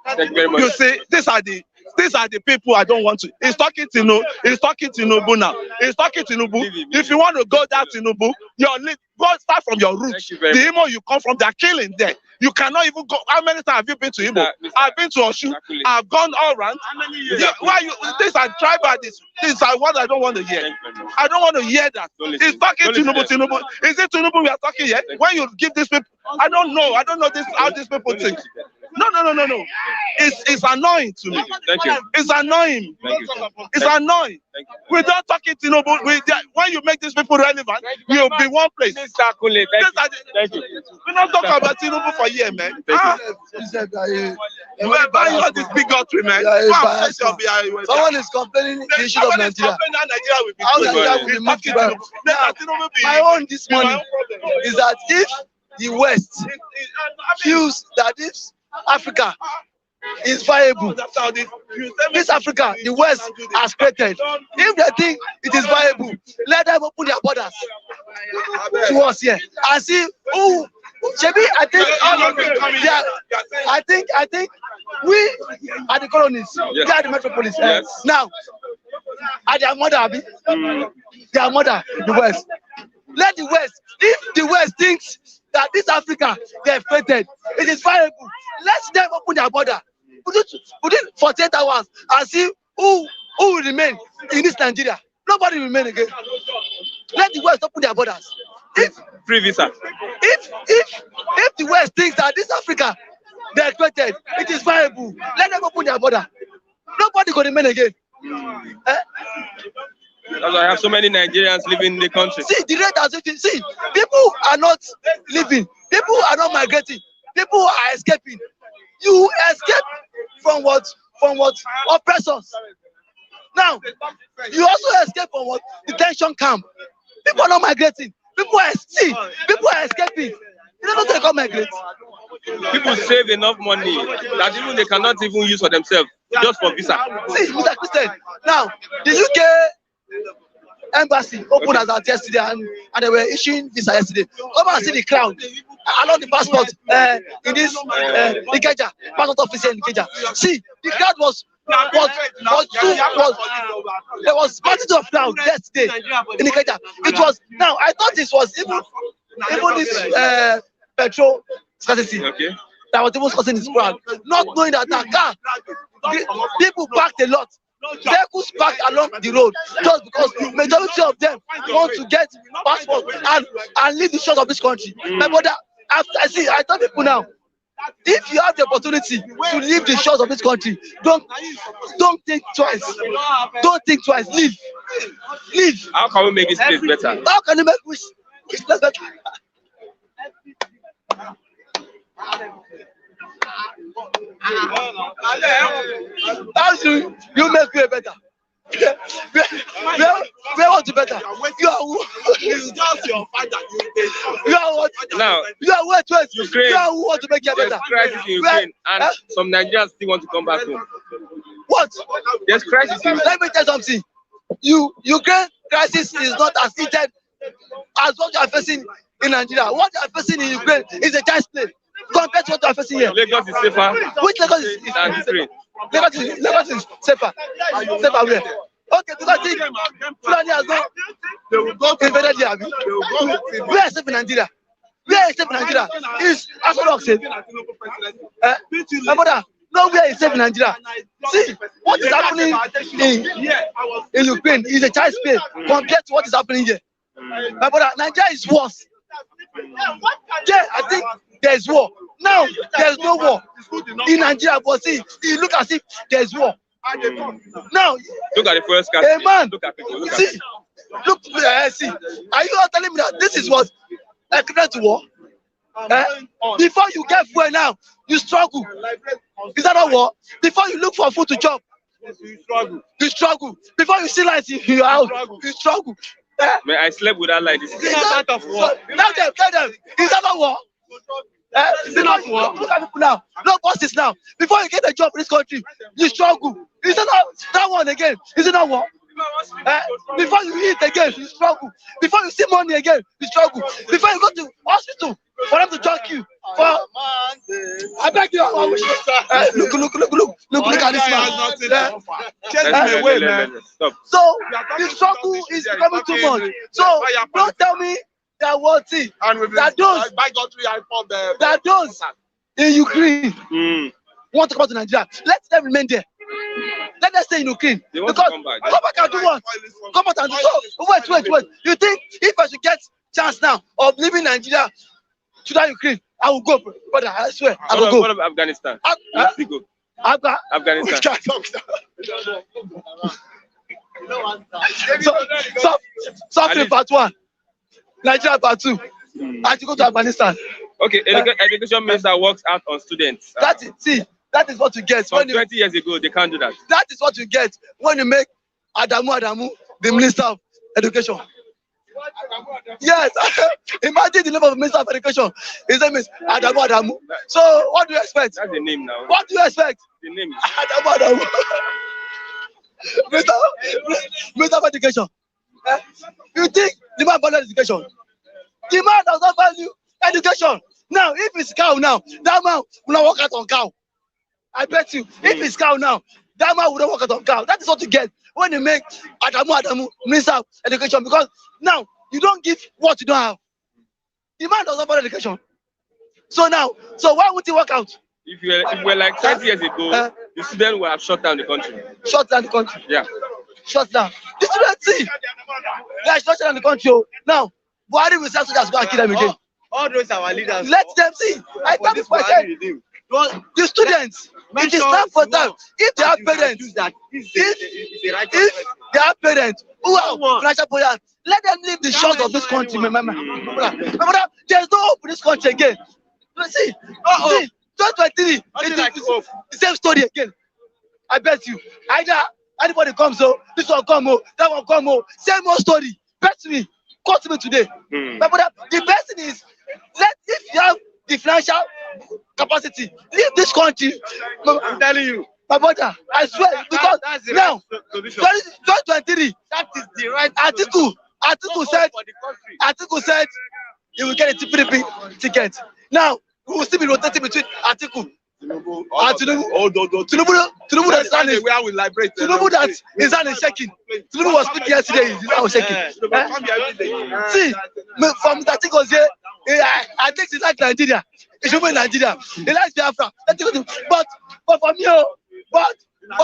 Thank you very much. You see, these are the people I don't want to. He's talking to Tinubu now. He's talking to Tinubu. If you want to go down to Tinubu, start from your roots. The Imo you come from, they're killing there. You cannot even go. How many times have you been to Imo? I've been to Osun. I've gone all around. These are tribal. These are what I don't want to hear. I don't want to hear that. He's talking to Tinubu. Is it Tinubu we are talking here? When you give these people, I don't know how these people think. No. It's annoying to me. Thank you. It's annoying. It's annoying. We don't talk it, when you make these people relevant, we'll be one place. Thank you. We don't talk about Tinubu for years, man. Why this big country, man? Someone is complaining the issue of Nigeria. How Nigeria will be moved back. My own this morning is that if the West feels that if Africa is viable, this Africa, the West has created. If they think it is viable, let them open their borders to us here and see who. Shebi, I think we are the colonies. We are the metropolis. Yes. Now, are their mother, Abi? Their mother, the West. Let the West. If the West thinks that this Africa they have created, it is viable, let them open their border. Put it 48 hours and see who will remain in this Nigeria. Nobody will remain again. Let the West open their borders. If free visa. If the West thinks that this Africa they are created, it is viable, let them open their border. Nobody will remain again. That's why I have so many Nigerians living in the country. See, the rate as you see, people are not living People are not migrating. People are escaping. You escape from what? From what? Oppressors. Now, you also escape from what? Detention camp. People are not migrating. People are escaping. You don't know they can't migrate. People save enough money that even they cannot even use for themselves, just for visa. See, Mr. Christian, now the UK embassy opened as at yesterday and they were issuing visa yesterday. Come and see the crowd along the passport in this Ikeja, passport officer in Ikeja. See, the crowd was there was multitude of crowd yesterday in Ikeja. It was now I thought this was even this petrol scarcity that was even causing this crowd, not knowing that people parked a lot. Vehicles parked along the road just because majority of them want to get passport and leave the shores of this country. My brother, I tell people now, if you have the opportunity to leave the shores of this country, don't think twice. Don't think twice. Leave. How can we make this place better? How can you make this place better? How do you make it better? Where want to better? You are It's just your fight that you are what? Now, you are what? Ukraine, you are who want to make it there's better? crisis in Ukraine, and some Nigerians still want to come back home. What? There's crisis in Let me tell you something. Ukraine crisis is not as heated as what you are facing in Nigeria. What you are facing in Ukraine is a child's play compared to what you are facing here. Lagos is safer. Which Lagos is Ukraine? Lagos is safer. Safer where? Okay, because Fulani has not invaded here. Where is safe in Nigeria? Where is safe in Nigeria? Is Asolok safe? My brother, nowhere is safe in Nigeria. See, what is happening in Ukraine is a child's play compared to what is happening here. My brother, Nigeria is worse. Yeah, I think there is war. Now, there is no war in Nigeria, but see, it look as if there is war. Now, look at the first cast. Hey man, look at people. see. Are you all telling me that this is what equivalent to war? Before you get fuel now, you struggle. Is that not war? Before you look for food to chop, you struggle. Before you see lights in your house, you struggle. Man, I slept without light. This is not part of war. Tell them. Is that not war? Is it not war? Look at people now. No bosses now. Before you get a job in this country, you struggle. Is it not that one again? Is it not war? Before you eat again, you struggle. Before you see money again, you struggle. Before you go to hospital for them to drug you. I beg you. Look at this man. So the struggle is becoming too much. So don't tell me that what that those in Ukraine want to come to Nigeria. Let them remain there. Let them stay in Ukraine. Because come back and do what? Come back and do so. Wait. You think if I should get chance now of leaving Nigeria to that Ukraine, I will go, brother. I swear, I will go. What of Afghanistan? Afghanistan. Suffering part 1, Nigeria part 2. I have to go to Afghanistan. Okay, education minister works out on students. That is what you get. From 20 years ago, they can't do that. That is what you get when you make Adamu the minister of education. Yes, imagine the name of the minister of education. His name is Adamu. So what do you expect? That's the name now. What do you expect? The name is Adamu. Minister of education. You think the man values education? The man does not value education. Now, if it's cow now, that man will not work out on cow. I bet you. If it's cow now, that man will not work out on cow. That is what you get when you make Adamu minister of education. Because now you don't give what you don't have. The man does not value education. So why would he work out? If you were like 20 years ago, the students will have shut down the country. Shut down the country. Yeah. Shut down. The students see. They are shut down the country. Now, Buhari will send soldiers go and kill them again. All those our leaders. Let them see. I tell this question. The students, it is time for them. If they have parents, if they have parents who are financial buoyant, Let them leave the shores of this country, my brother. There's no hope in this country again. See, 2023, it's the same story again. I bet you. Either anybody comes, this one come, that one come, same old story. Bet me, call to me today. My brother, the best thing is, if you have the financial capacity, leave this country. I'm telling you. My brother, I swear, because that's the now, right solution. 2023, That is the right Atiku said he will get a PDP ticket. Now, we will still be rotating between Atiku and Tinubu that's standing. Tinubu that his hand is shaking. Tinubu was speaking yesterday, his hand was shaking. See, from Atiku was here, I think he likes Nigeria. He should be in Nigeria. He likes Biafra. But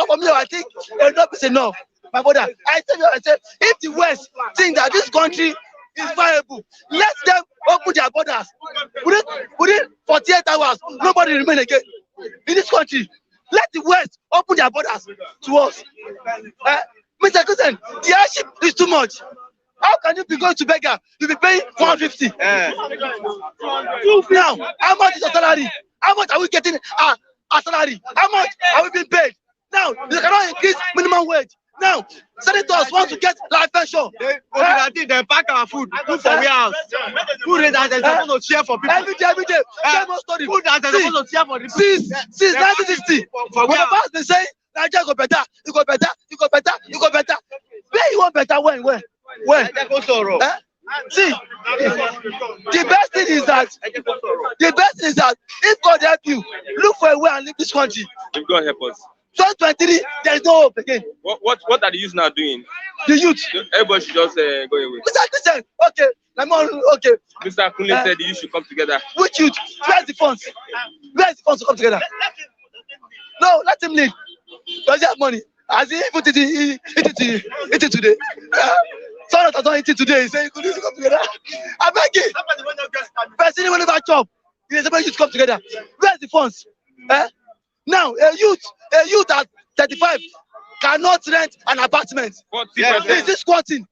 for me, I think enough is enough. My brother, I said, if the West think that this country is viable, let them open their borders. Within 48 hours, nobody remain again in this country. Let the West open their borders to us. Mr. Christian, the hardship is too much. How can you be going to beggar? You'll be paying 150. Now, how much is your salary? How much are we getting our salary? How much are we being paid? Now, they cannot increase minimum wage. Now, senators want to get life pension. They pack our food for warehouse. Food that they're supposed to share for people. Every day. Share more story. Food that they're supposed to share for the people. Since 1960, when the past been saying, Nigeria go better, you go better. Where you want better? When? See, the best thing is that if God help you, look for a way and leave this country. If God help us. 2023, there is no hope again. What are the youth now doing? The youth. Everybody should just go away. Mr. Christian, okay. Okay. Mr. Kunle said the youth should come together. Which youth? Where's the funds? Where's the funds to come together? No, let him leave. Does he have money? Has he put it today? Someone that doesn't eat it today, he said he could come together. I beg you. Person will never chop. He is about you to come together. Where's the funds? Now, a youth at 35 cannot rent an apartment. Is this squatting?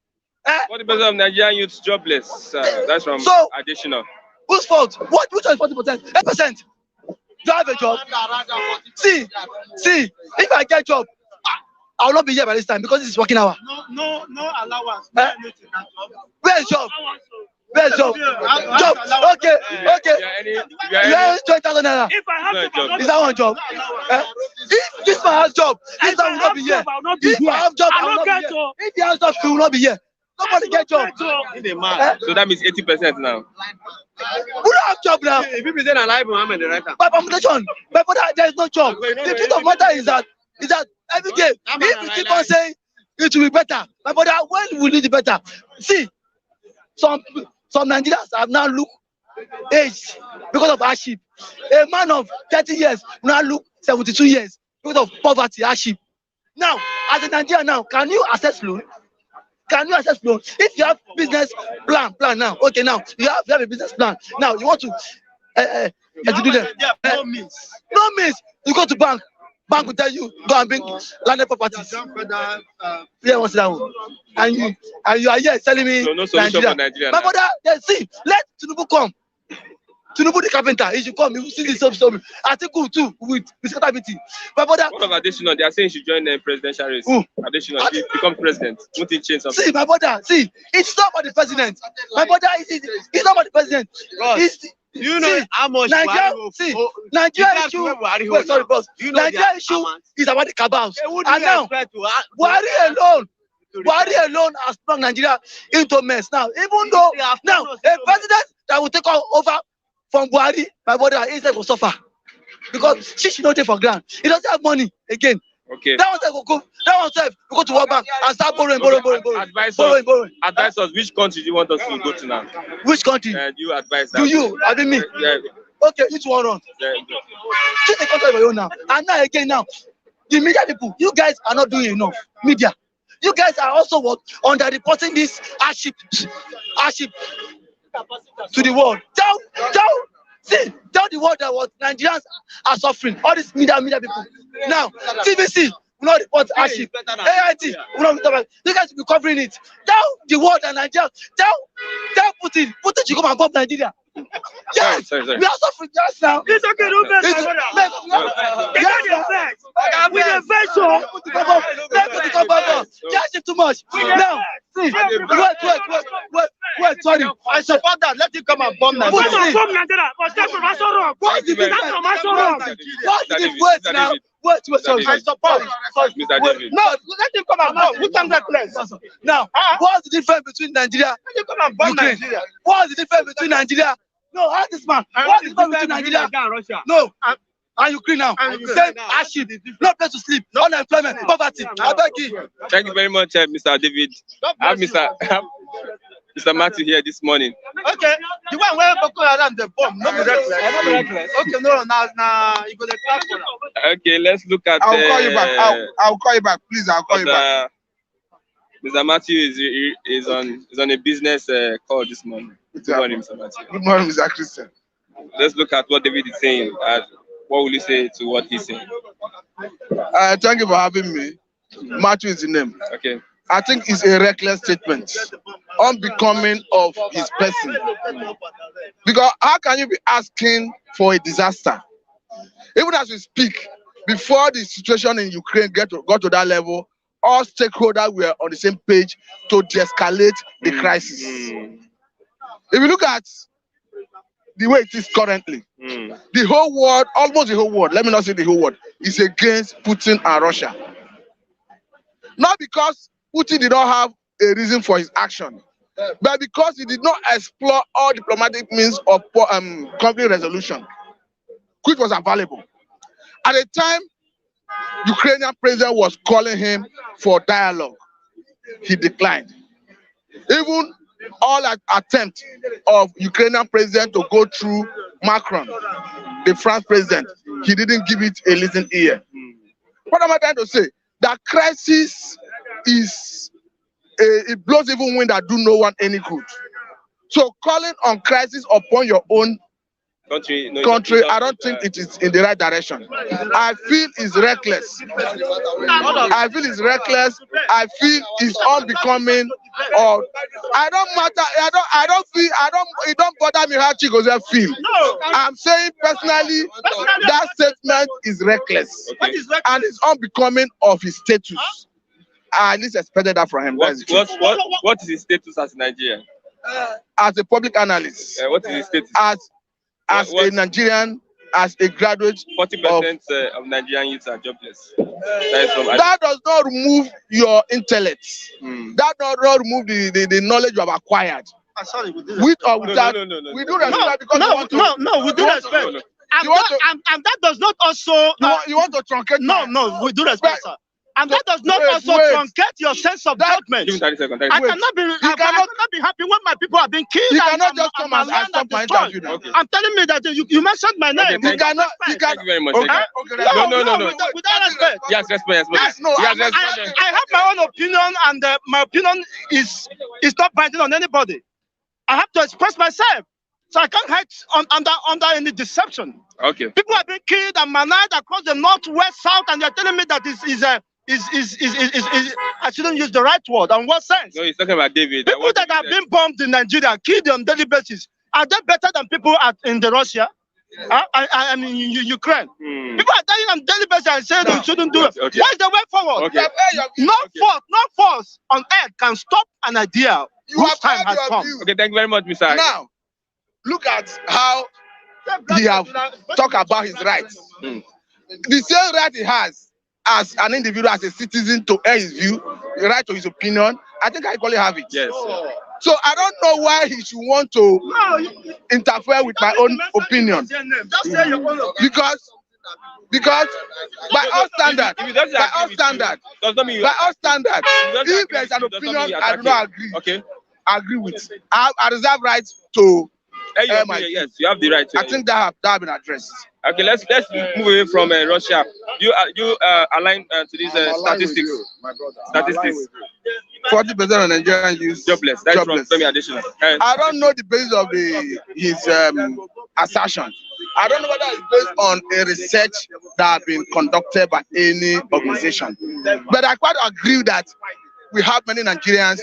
40% of Nigerian youths jobless. That's from additional. Whose fault? Which one is 40%? 8%. Do I have a job? See, if I get a job, I will not be here by this time because this is working hour. No allowance. Where's job? Job. Okay. Yeah, 20,000 naira. If I have job, is that one job? If this man has job, this man will not be here. If I have job, I will not be here. If he has job, he will not be here. Nobody get job. So that means 80% now. Who don't have job now? If you present alive, Muhammad, right now. By permutation, but there is no job. The truth of matter is that every day, if you keep on saying it will be better, my brother, when will it be better? See, some Nigerians have now look aged because of hardship. A man of 30 years now look 72 years because of poverty, hardship. Now, as a Nigerian now, can you access loan? If you have business plan now, okay, now you have a business plan. Now you want to do that. No means. You go to bank. Bank will tell you go and bring landed properties. Yeah, what's that one? And you are here telling me no solution for Nigeria. My brother, see, let Tinubu come. Tinubu the carpenter, he should come. He will see this story. Atiku too with Scarcity. My brother. What of additional? They are saying he should join the presidential race. Additional, he become president. Won't he change something? See, my brother, it's not about the president. My brother, it's not about the president. You know how much Nigeria issue. Wait, sorry, boss. Nigeria issue is about the cabals. And now, Buhari alone has brought Nigeria into mess. Now, even though now a president that will take over from Buhari, my brother, he will suffer because she should not take for granted. He doesn't have money again. Okay. That one self will go to World Bank and start borrowing. Advise us. Which country do you want us to go to now? Which country? You advise. Do you? I mean me. Yeah. Okay, which one run? Choose the country of your own now. And now again the media people, you guys are not doing enough. Media. You guys are also under-reporting this hardship to the world. Tell the world that what Nigerians are suffering. All these media people. Now, TVC, will not report hardship. AIT will not report. You guys will be covering it. Tell the world and Nigeria. Tell Putin. Putin should come and bomb Nigeria. Yes, sorry. we are suffering just now. It's okay, don't mess It's- with We are vex, so just too much. Now, see, wait, sorry. I support that. Let him come and bomb Come Nigeria. on, come Nigeria. But start from Aso Rock. What's the Thank you very Start from Aso Rock. wait now? Wait, sorry. I support. Mr. David. No, let him come and bomb. Who can that place? Now, what's the difference between Nigeria? Let him come and bomb Ukraine? Nigeria. What's the difference between Nigeria? No, ask this man. What's the difference between Nigeria? Russia. No, and Ukraine now. And Ukraine Same now. hardship, no place to sleep, unemployment, poverty. I beg you. Thank you very much, Mr. David. I have Mr. Matthew here this morning. Okay, the one where Boko Haram the bomb, not the reckless. Okay, no, now you go to class for now. Okay, let's look at. I'll call you back. I'll call you back, please. I'll call you back. Mr. Matthew is on a business call this morning. Good morning, Mr. Matthew. Good morning, Mr. Christian. Let's look at what David is saying. What will you say to what he's saying? Thank you for having me. Matthew is the name. Okay. I think it's a reckless statement, unbecoming of his person. Because how can you be asking for a disaster? Even as we speak, before the situation in Ukraine got to that level, all stakeholders were on the same page to de-escalate the crisis. If you look at the way it is currently, the whole world, almost the whole world, let me not say the whole world, is against Putin and Russia. Not because Putin did not have a reason for his action, but because he did not explore all diplomatic means of conflict resolution, which was available. At the time, Ukrainian president was calling him for dialogue. He declined. Even all attempt of Ukrainian president to go through Macron, the French president, he didn't give it a listening ear. What am I trying to say? That crisis is it blows even wind that do no one any good. So calling on crisis upon your own country, I don't think it is in the right direction. I feel it's reckless. I feel it's reckless. I feel it's unbecoming. Or it don't bother me how Chigozie feel. I'm saying personally that statement is reckless. Okay. And it's unbecoming of his status. I at least expected that from him. What is his status as Nigerian? As a public analyst. What is his status? As a Nigerian, as a graduate, 40% of Nigerian youths are jobless. That does not remove your intellect. That does not remove the knowledge you have acquired. Sorry, with or without. No. We do respect because No, we do respect. And that does not also. You want to truncate? No, we do respect, sir. And that does not also truncate your sense of judgment. Give me 30 seconds. I cannot be happy when my people are being killed. You cannot just come and stop my interview now. I'm telling me that you mentioned my name. Okay, thank you very much. Okay. No. Without respect. Yes, respect. I have my own opinion, and my opinion is not binding on anybody. I have to express myself, so I can't hide under any deception. Okay. People are being killed and managed across the north, west, south, and they're telling me that I shouldn't use the right word. And what sense? No, he's talking about David. People that have been bombed in Nigeria, killed on daily basis, are they better than people in the Russia? I mean, Ukraine. People are dying on daily basis and saying we shouldn't do it. Okay. What is the way forward? Okay. No force on earth can stop an idea whose time has come. Okay, thank you very much, Mr. Now, look at how he have talked about his rights. The same right he has as an individual, as a citizen, to air his view, the right to his opinion, I think I equally have it. Yes. So I don't know why he should want to interfere with my own opinion. Because by all standard, if there's an opinion I do not agree with, I reserve rights to yes, you have the right to. I think that have been addressed. Okay, let's move away from Russia. You align to these statistics. Statistics. 40% of Nigerian youth jobless. That's from Femi Adesina. I don't know the basis of his assertion. I don't know whether it's based on a research that have been conducted by any organization. But I quite agree that we have many Nigerians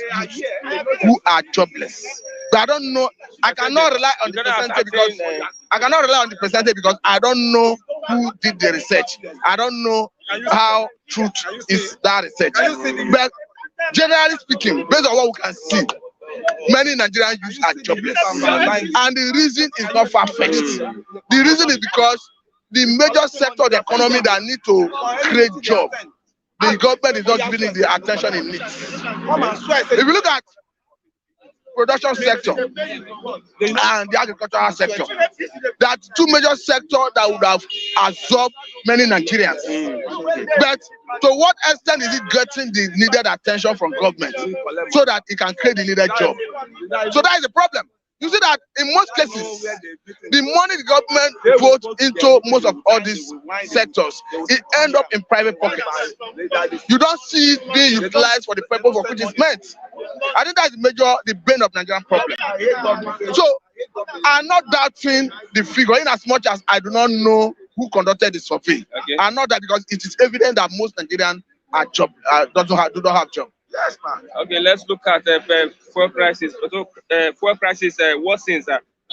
who are jobless. But I don't know. I cannot rely on the percentage because I don't know who did the research. I don't know how truth is that research. But generally speaking, based on what we can see, many Nigerian youths are jobless, and the reason is not far-fetched. The reason is because the major sector of the economy that need to create jobs, the government is not giving the attention it needs. If you look at production sector and the agricultural sector, that two major sectors that would have absorbed many Nigerians. But to what extent is it getting the needed attention from government so that it can create the needed job? So that is the problem. You see that in most cases, the money the government votes into most of all these sectors, it ends up in private pockets. You don't see it being utilized for the purpose for which it's meant. I think that's the bane of Nigerian problem. So I'm not doubting the figure, in as much as I do not know who conducted the survey. Okay. I'm not that because it is evident that most Nigerians are do not have jobs. Yes, man. Okay, let's look at the fuel crisis. Fuel crisis worsens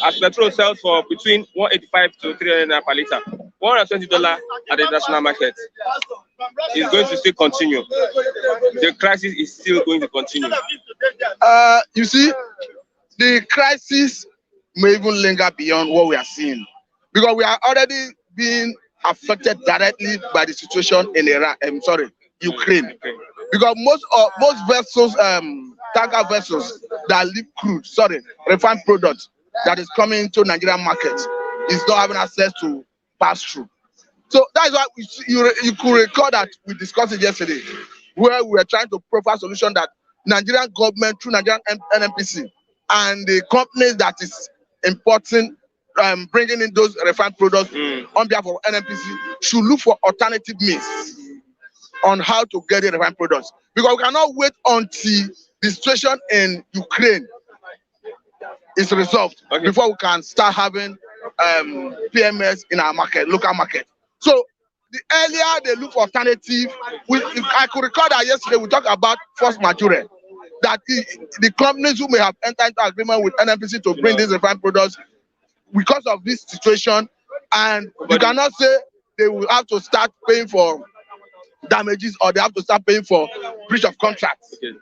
as petrol sells for between 185 to 300 per liter, $120 at the international market. It's going to still continue. The crisis is still going to continue. You see, the crisis may even linger beyond what we are seeing, because we are already being affected directly by the situation in Ukraine. Okay. Because most vessels, tanker vessels that leave crude, refined products that is coming to Nigerian market is not having access to pass through. So that is why you could recall that we discussed it yesterday, where we were trying to profile solution that Nigerian government through Nigerian NNPC and the companies that is importing, bringing in those refined products on behalf of NNPC should look for alternative means on how to get the refined products, because we cannot wait until the situation in Ukraine is resolved before we can start having PMS in our market, local market. So the earlier they look for alternative, I could recall that yesterday we talked about force majeure, that the companies who may have entered into agreement with NNPC to bring these refined products because of this situation, and you cannot say they will have to start paying for damages or they have to start paying for breach of contracts. Okay.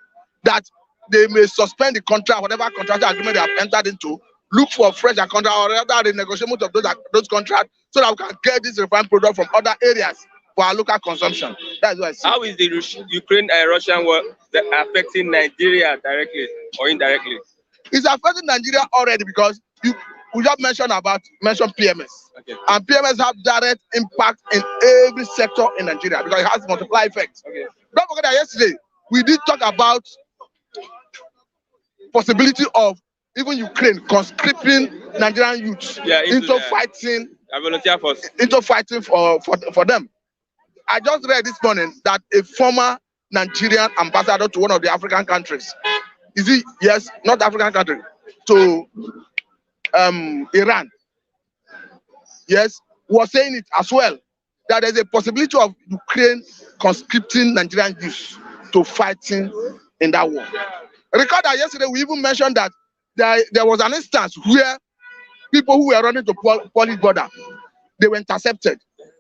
That they may suspend the contract, whatever contractual agreement they have entered into, look for fresh contract or rather the negotiation of those contracts so that we can get this refined product from other areas for our local consumption. That's what I see. How is the Ukraine-Russian war affecting Nigeria directly or indirectly? It's affecting Nigeria already because we just mentioned PMS. Okay. And PMS have direct impact in every sector in Nigeria because it has multiplier effects. Okay. Don't forget that yesterday we did talk about possibility of even Ukraine conscripting Nigerian youths into fighting for them. I just read this morning that a former Nigerian ambassador to one of the African countries, not African country, to Iran, was saying it as well, that there's a possibility of Ukraine conscripting Nigerian youth to fighting in that war. Recall that yesterday we even mentioned that there was an instance where people who were running to Polish border, they were intercepted.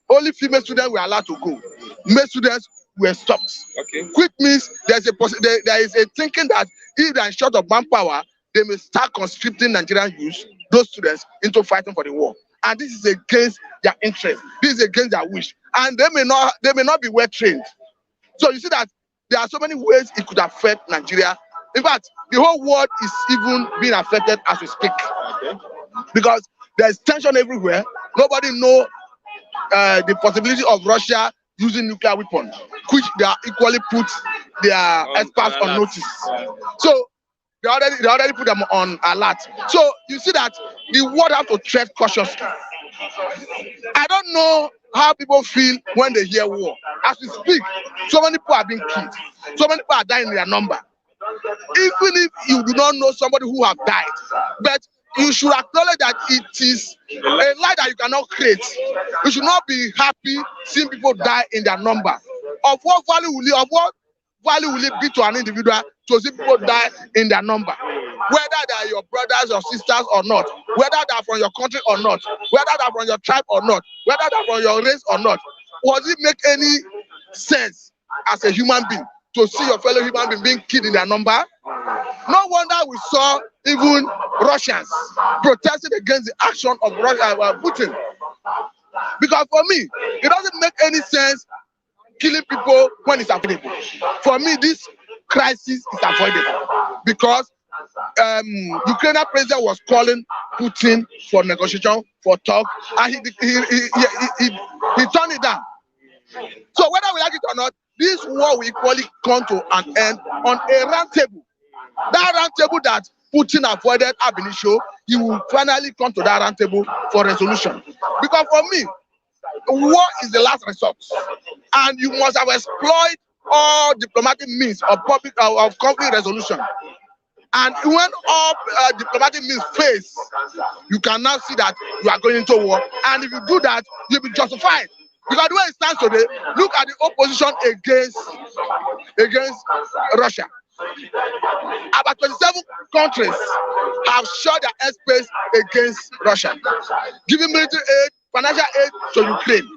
Only female students were allowed to go. Male students were stopped. Okay. Which means there is a thinking that if they are short of manpower, they may start conscripting Nigerian youth, those students, into fighting for the war. And this is against their interest. This is against their wish. And they may not be well trained. So you see that there are so many ways it could affect Nigeria. In fact, the whole world is even being affected as we speak. Okay. Because there's tension everywhere. Nobody knows the possibility of Russia using nuclear weapons, which they are equally put their experts on notice. So they already put them on alert. So you see that the world have to tread cautiously. I don't know how people feel when they hear war. As we speak, so many people are being killed. So many people are dying in their number. Even if you do not know somebody who have died, but you should acknowledge that it is a lie that you cannot create. You should not be happy seeing people die in their number. Of what value will it be to an individual to see people die in their number? Whether they are your brothers or sisters or not, whether they are from your country or not, whether they are from your tribe or not, whether they are from your race or not. Does it make any sense as a human being to see your fellow human being being killed in their number? No wonder we saw even Russians protesting against the action of Putin. Because for me, it doesn't make any sense killing people when it's avoidable. For me, this crisis is avoidable because Ukrainian president was calling Putin for negotiation, for talk, and he turned it down. So whether we like it or not, this war will equally come to an end on a round table. That round table that Putin avoided ab initio, he will finally come to that round table for resolution. Because for me, war is the last resort, and you must have exploited all diplomatic means of public of conflict resolution. And when all diplomatic means fails, you can now see that you are going into war. And if you do that, you'll be justified. Because the way it stands today, look at the opposition against Russia. About 27 countries have shut their airspace against Russia, giving military aid, financial aid to Ukraine.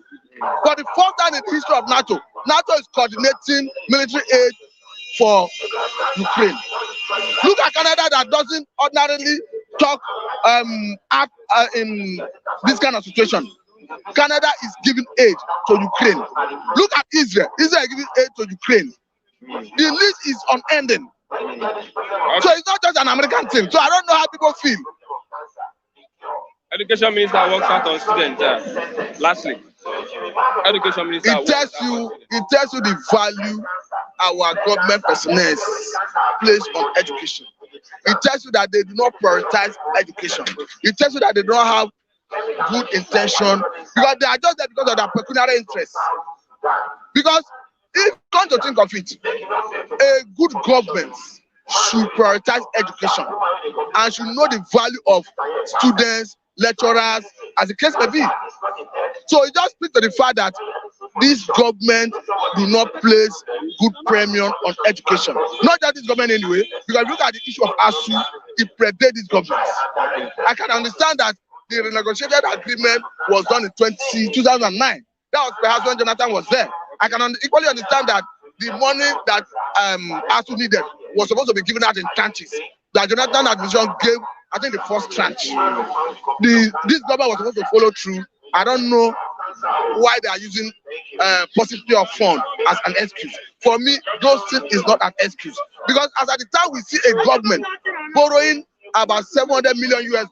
For the first time in the history of NATO, NATO is coordinating military aid for Ukraine. Look at Canada that doesn't ordinarily talk in this kind of situation. Canada is giving aid to Ukraine. Look at Israel. Israel is giving aid to Ukraine. The list is unending. So it's not just an American thing. So I don't know how people feel. Education Minister works out on students. Lastly, Education Minister. It tells you the value our government personnel place on education. It tells you that they do not prioritize education. It tells you that they don't have good intention because they are just there because of their pecuniary interests. Because if you come to think of it, a good government should prioritize education and should know the value of students, lecturers, as the case may be. So it just speaks to the fact that this government do not place good premium on education. Not just this government anyway, because look at the issue of ASU, it predates this government. I can understand that the renegotiated agreement was done in 2009. That was perhaps when Jonathan was there. I can equally understand that the money that ASU needed was supposed to be given out in tranches. That Jonathan administration gave, I think, the first tranche. This government was supposed to follow through. I don't know why they are using possibility of fund as an excuse. For me, those things is not an excuse. Because as at the time we see a government borrowing about $700 million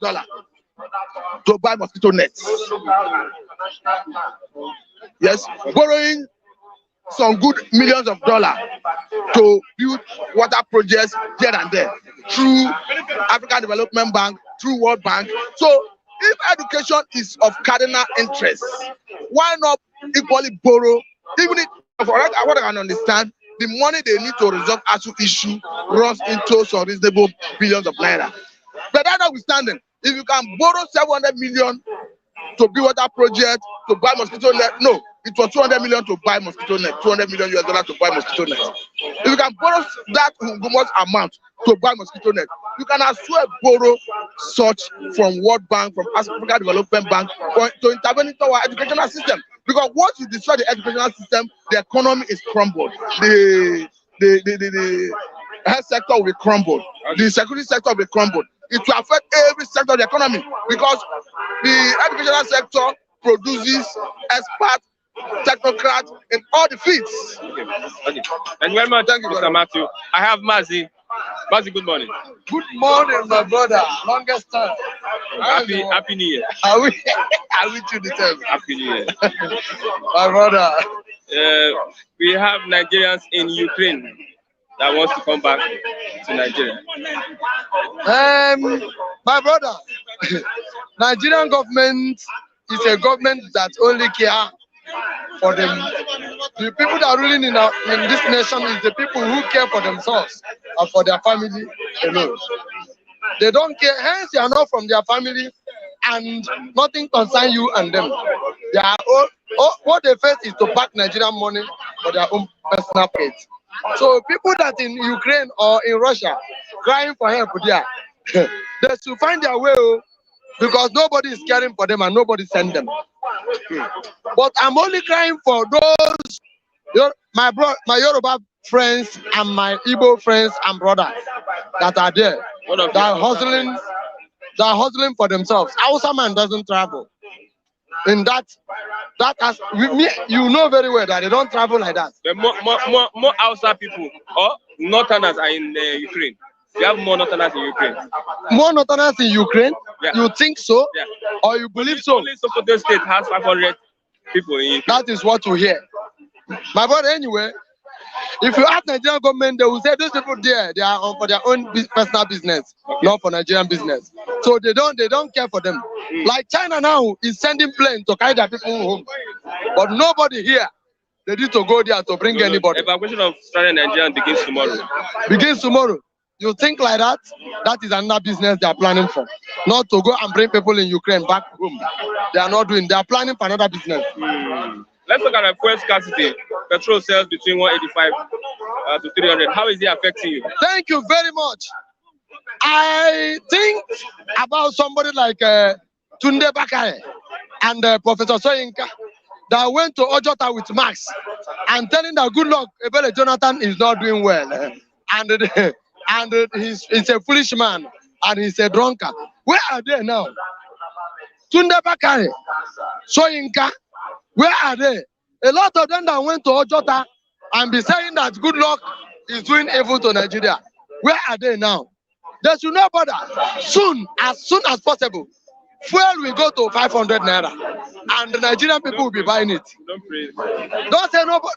to buy mosquito nets. Yes, borrowing some good millions of dollars to build water projects here and there through African Development Bank, through World Bank. So if education is of cardinal interest, why not equally borrow? Even if, for what I can understand, the money they need to resolve ASU issue runs into some reasonable billions of naira. But that notwithstanding, if you can borrow 700 million to build water project, to buy mosquito net, no, it was 200 million to buy mosquito net, $200 million to buy mosquito net. If you can borrow that amount to buy mosquito net, you can as well borrow such from World Bank, from African Development Bank, to intervene into our educational system. Because once you destroy the educational system, the economy is crumbled. The health sector will be crumbled. The security sector will be crumbled. It will affect every sector of the economy because the educational sector produces experts, technocrats in all the fields. Okay. Thank you very much, Mr. Matthew. I have Mazi. Mazi, good morning. Good morning, my brother. Longest time. Happy New Year. I wish you the same. Happy New Year. My brother. We have Nigerians in Ukraine that wants to come back to Nigeria. My brother, Nigerian government is a government that only care for them. The people that are ruling in this nation is the people who care for themselves and for their family alone. They don't care. Hence, you are not from their family, and nothing concerns you and them. They are all what they face is to pack Nigerian money for their own personal faith. So people that in Ukraine or in Russia crying for help there, they should find their way, because nobody is caring for them and nobody send them. But I'm only crying for those my Yoruba friends and my Igbo friends and brothers that are there. That are hustling for themselves. Hausa man doesn't travel. In that has me, you know very well that they don't travel like that. The more Hausa people or Northerners are in Ukraine. We have more Northerners in Ukraine. More Northerners in Ukraine? Yeah. You think so? Yeah. Or you believe so? Only Sokoto State has 500 people in Ukraine. That is what you hear. My brother, anyway, if you ask Nigerian government, they will say these people there, they are on for their own personal business, not for Nigerian business. So they don't care for them. Like China now is sending planes to carry their people home, but nobody here ready to go there to bring anybody. Evacuation of stranded Nigerians begins tomorrow. Begins tomorrow. You think like that? That is another business they are planning for. Not to go and bring people in Ukraine back home. They are not doing. They are planning for another business. Let's look at the fuel scarcity. Petrol sells between 185 to 300. How is it affecting you? Thank you very much. I think about somebody like Tunde Bakare and Professor Soyinka that went to Ojota with Max and telling that good luck, Ebele Jonathan is not doing well. And he's a foolish man and he's a drunkard. Where are they now? Tunde Bakare, Soyinka, where are they? A lot of them that went to Ojota and be saying that good luck is doing evil to Nigeria. Where are they now? They should not bother. Soon as possible, fuel will go to 500 naira, and the Nigerian people will be buying it. Don't say nobody.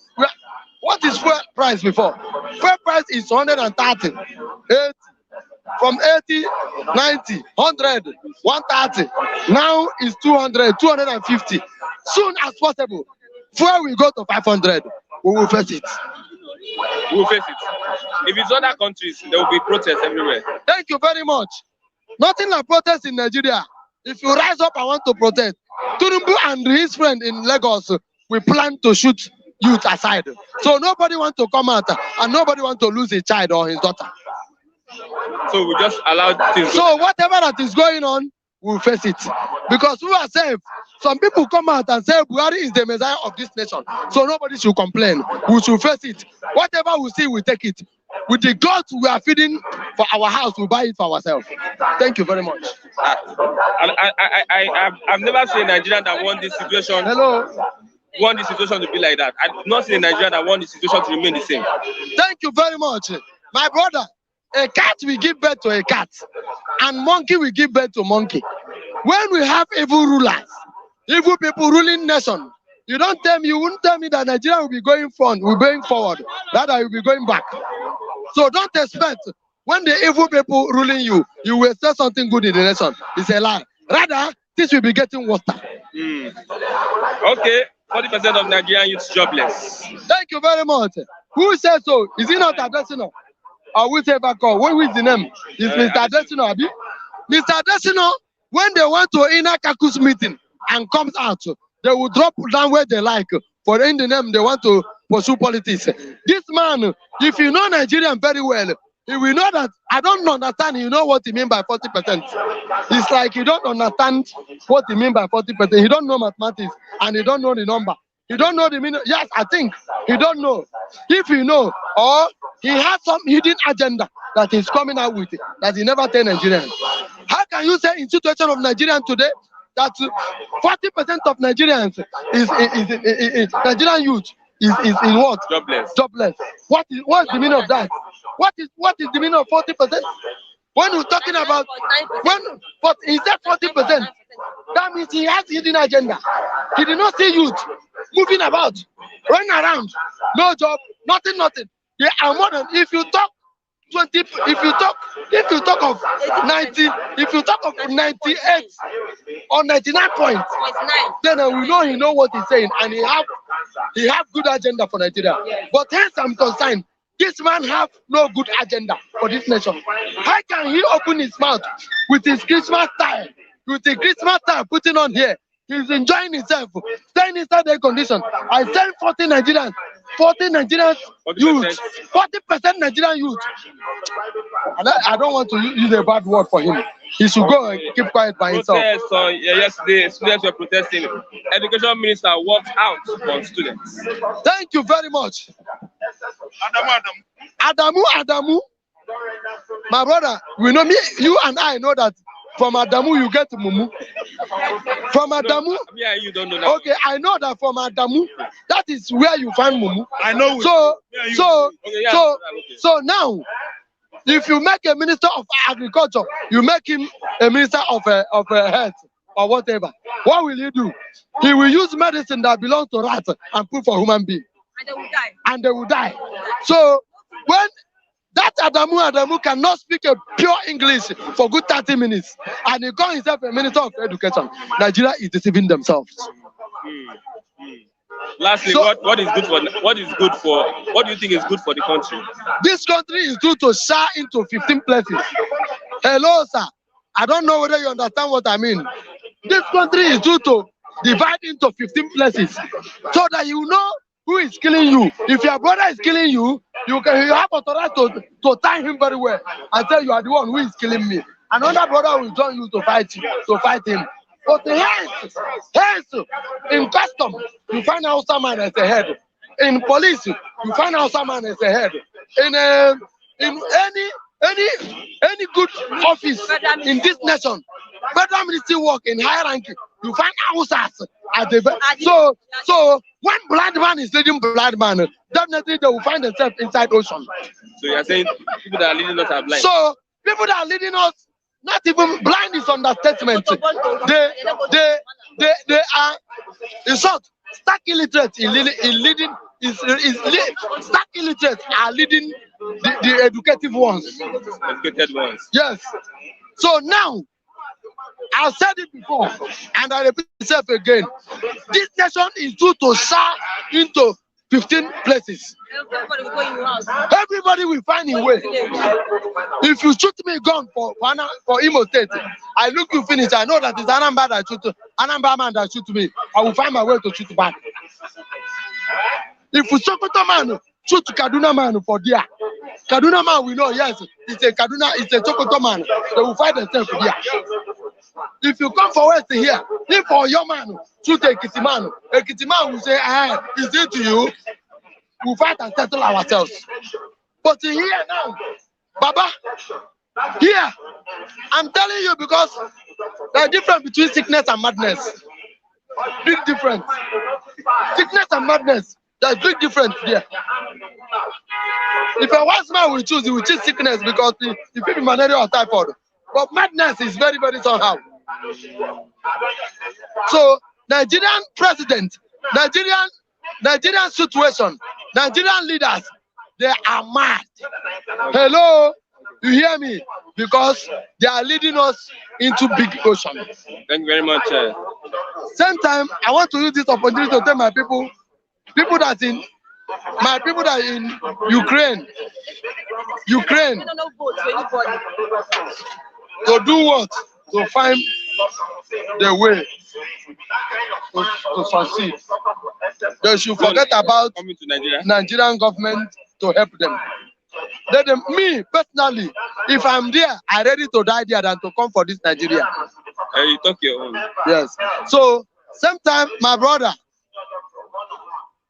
What is fuel price before? Fuel price is 130, 80, from 80, 90, 100, 130. Now it's 200, 250. Soon as possible, fuel will go to 500. We will face it. We will face it. If it's other countries, there will be protests everywhere. Thank you very much. Nothing like protest in Nigeria. If you rise up and want to protest, Tinubu and his friend in Lagos, we plan to shoot youth aside. So nobody wants to come out and nobody wants to lose a child or his daughter. So we just allow things. So whatever that is going on, we'll face it. Because we are safe. Some people come out and say Buhari is the Messiah of this nation. So nobody should complain. We should face it. Whatever we see, we take it. With the gods we are feeding for our house, we buy it for ourselves. Thank you very much. I've never seen a Nigerian that want this situation. Want this situation to be like that. I've not seen a Nigerian that want the situation to remain the same. Thank you very much. My brother, a cat will give birth to a cat, and monkey will give birth to monkey. When we have evil rulers, evil people ruling nation, you wouldn't tell me that Nigeria will be going front, we're going forward, rather will be going back. So don't expect when the evil people ruling you, you will say something good in the nation. It's a lie. Rather, this will be getting worse. Okay, 40% of Nigerian youth jobless. Thank you very much. Who says so? Is it not Adesina? Or we say back on? What is the name? Is Mr. Adesina, Abi? Mr. Adesina, when they went to Inner Caucus meeting and comes out, they will drop down where they like. For in the name, they want to pursue politics. This man, if you know Nigerian very well, he will know that I don't understand. You know what he mean by 40%. It's like you don't understand what he mean by 40%. He don't know mathematics and he don't know the number. He don't know the meaning. Yes, I think he don't know. If you know, or he has some hidden agenda that he's coming out with that he never tell Nigerians. How can you say in situation of Nigerians today that 40% of Nigerians is Nigerian youth is in what? Jobless. Jobless. What's the meaning of that? What is the meaning of 40%? When we're talking about but he said 40%, that means he has hidden agenda. He did not see youth moving about, running around, no job, nothing. They are more than, if you talk 20, if you talk of 90, if you talk of 98 or 99 points, then we know he know what he's saying and he have good agenda for Nigeria. But hence I'm concerned, This man have no good agenda for this nation. How can he open his mouth with his Christmas tie, putting on here? He's enjoying himself, staying inside the condition. I send 40 Nigerians youth, 40% Nigerian youth. And I don't want to use a bad word for him. He should go and keep quiet by himself. Yesterday, students were protesting. Education minister walked out on students. Thank you very much. Adamu. My brother, we know me, you and I know that from Adamu you get Mumu. From Adamu, Yeah, you don't know that. okay, I know that from Adamu, that is where you find Mumu. I know. So now, if you make a minister of agriculture, you make him a minister of health or whatever. What will he do? He will use medicine that belongs to rats and put for human being. And they will die. So when that Adamu cannot speak a pure English for good 30 minutes, and he calls himself a minister of education, Nigeria is deceiving themselves. Lastly, So, what do you think is good for the country? This country is due to share into 15 places. Hello, sir. I don't know whether you understand what I mean. This country is due to divide into 15 places so that you know who is killing you. If your brother is killing you, you have authority to tie him very well and say you are the one who is killing me. Another brother will join you to fight him. But hence, in custom, you find out someone as a head. In police, you find out someone as a head. In any good office in this nation, federal ministry work in high ranking, you find houses at the so when blind man is leading blind man, definitely they will find themselves inside ocean. So you are saying people that are leading us are blind? So people that are leading us, not even blind is understatement. They are, in short, stark illiterate in leading. Stark illiterate are leading the educative ones. Educated ones. Yes. So now, I've said it before, and I repeat myself again. This nation is due to share into 15 places. Everybody will find a way. If you shoot me a gun for Imo State, I look you finish. I know that it's Anambra man that shoot me. I will find my way to shoot back. If you Sokoto man shoot Kaduna man for there, Kaduna man we know yes, it's a Sokoto man. They will fight themselves there. If you come for West here, if for your man shoot a Ekiti man will say, is it to you? We'll fight and settle ourselves. But here now, Baba, here, I'm telling you because there's a difference between sickness and madness. Big difference. Sickness and madness, there's big difference there. If a wise man will choose, he will choose sickness because he will be malaria or typhoid. But madness is very, very somehow. So, Nigerian president, Nigerian situation, Nigerian leaders, they are mad. Hello, you hear me? Because they are leading us into big ocean. Thank you very much. Same time, I want to use this opportunity to tell my people that in Ukraine, to do what? To find the way to succeed. They should forget about coming to Nigeria. Nigerian government to help them. Let them, me personally, if I'm there, I'm ready to die there than to come for this Nigeria. You talk your own. Yes. So, sometime, my brother,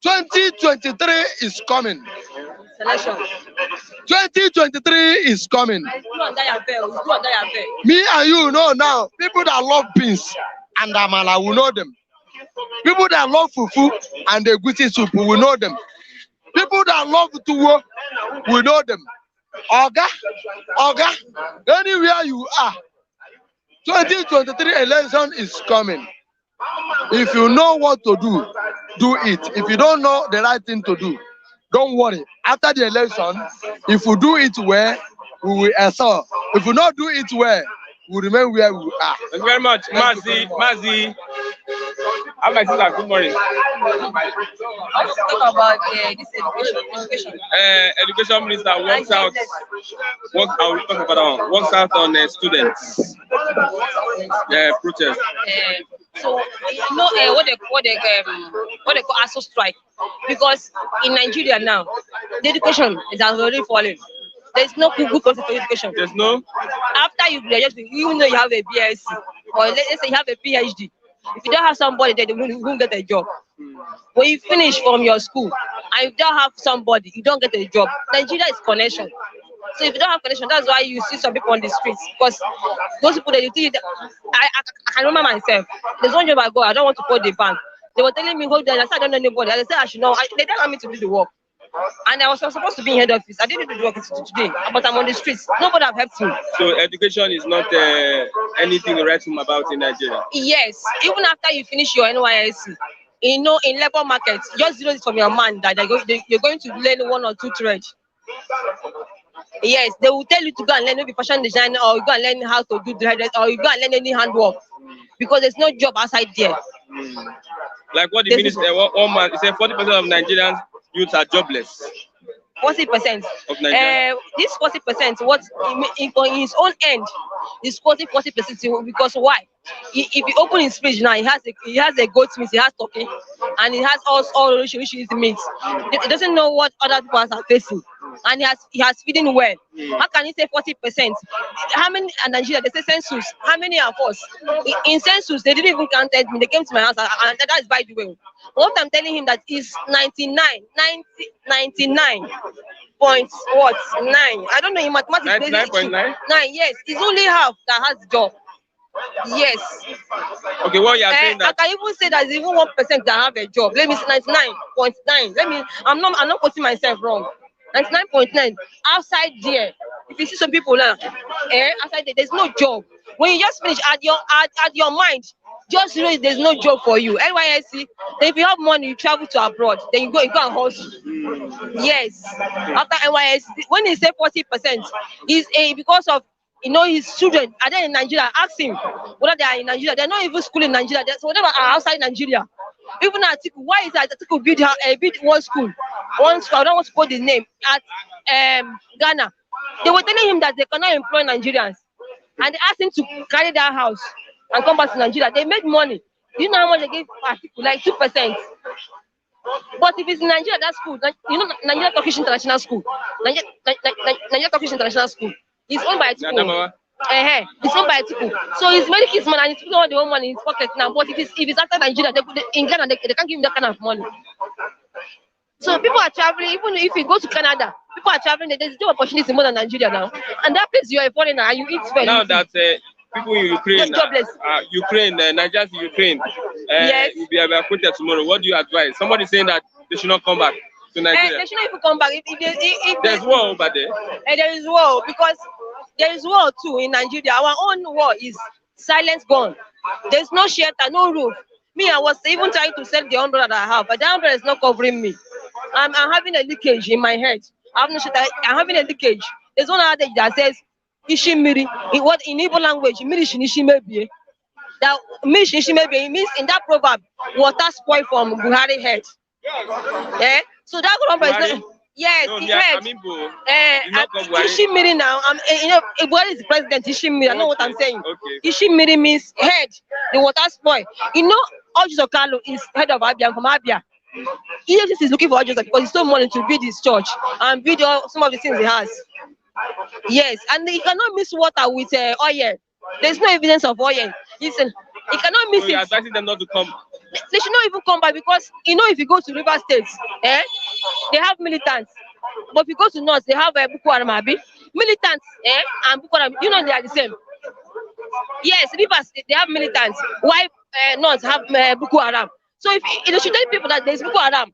2023 is coming. Selection. 2023 is coming. Me and you know now, people that love beans and amala will know them. People that love fufu and the egusi soup will know them. People that love tuwo will know them. Oga, anywhere you are, 2023 election is coming. If you know what to do, do it. If you don't know the right thing to do, don't worry. After the election, if we do it well, we will excel. If we not do it well, we remain where we are. Thank you very much. Mazi. How my sister? Good morning. I want to talk about this education. Education minister works out. I will talk about that one. Works out on students. Protest. So you know what they call ASO strike, because in Nigeria now the education is already falling. There's no good concept for education. There's no. After you graduate, even though you have a BSc or let's say you have a PhD, if you don't have somebody there, you won't get a job. When you finish from your school and you don't have somebody, you don't get a job. Nigeria is connection. So if you don't have connection, that's why you see some people on the streets. Because those people that you think, I can remember myself. There's one job I go, I don't want to call the bank. They were telling me, hold on, I said I don't know anybody. I said I should know. They didn't want me to do the work. And I was supposed to be in head office. I didn't do the work today, but I'm on the streets. Nobody have helped me. So education is not anything to write home about in Nigeria? Yes. Even after you finish your NYSC, you know, in labor market, just zero it from your mind that you're going to learn one or two trades. Yes, they will tell you to go and learn maybe fashion design, or you go and learn how to do dreadlocks, or you go and learn any handwork, because there's no job outside there. Like what the minister, one man, he said 40% of Nigerians youth are jobless. 40% of Nigeria. This 40%, what in his own end is 40%, because why? If you open his fridge now, he has a goat meat, he has turkey, and he has all which is meat. He doesn't know what other people are facing, and he has feeding well. How can he say 40%? How many in Nigeria? They say census. How many of us? In census, they didn't even count me. They came to my house, and that is by the way. What I'm telling him that is 99 point what 9. I don't know in mathematics. 99.9. Yes, it's only half that has job. Yes. Okay, what you are saying that I can even say that even 1% that have a job. Let me say 99.9. I'm not quoting myself wrong. 99.9 outside there. If you see some people now, outside there, there's no job. When you just finish at your mind, just know there's no job for you. NYSC, then if you have money, you travel to abroad, then you go and hustle. Yes. After NYSC, when he say 40%, is because of his children are there in Nigeria. Ask him whether they are in Nigeria. They're not even school in Nigeria. So whatever are outside Nigeria. Even Atiku, why is that Atiku build one school? I don't want to quote the name at Ghana. They were telling him that they cannot employ Nigerians, and they asked him to carry that house and come back to Nigeria. They made money. You know how much they gave Atiku? Like 2%. But if it's in Nigeria, that school, Nigeria Turkish International School, Nigeria Turkish International School, is owned by Atiku. It's owned by Atiku. So he's making his money, and he's putting all the own money in his pocket now. But if it's after Nigeria, in Ghana, they can't give him that kind of money. So people are traveling. Even if you go to Canada, people are traveling. There's job opportunities more than Nigeria now. And that place, you're a foreigner and you eat well. Now that people in Ukraine, Nigerians in Ukraine, yes, will be evacuated tomorrow. What do you advise? Somebody saying that they should not come back to Nigeria. They should not even come back. If there's war over there. There is war, because there is war too in Nigeria. Our own war is silence gone. There's no shelter, no roof. Me, I was even trying to sell the umbrella that I have, but the umbrella is not covering me. I'm having a leakage in my head. I'm having a leakage. There's one adage that says, Ishimiri. In Igbo language, Miri. That Miri means in that proverb, water spoil from Buhari head. Yeah? So that umbrella is not. Yes, no, he heard. Ishimiri now. Buhari is the president. Ishimiri. I know what I'm saying. Okay. Ishimiri means head. The water spoil. Ojuzo Kalu is head of Abia, from Abia. EFCC is looking for Ojuzo because he's so money to build his church and build some of the things he has. Yes, and he cannot mix water with oil. There's no evidence of oil. Listen, he cannot mix it. You're advising them not to come. They should not even come back, because if you go to River State, they have militants. But if you go to North, they have Boko Haram, militants, and Boko Haram. They are the same. Yes, River State, they have militants. Why North have Boko Haram? So if they should tell people that there's Boko Haram,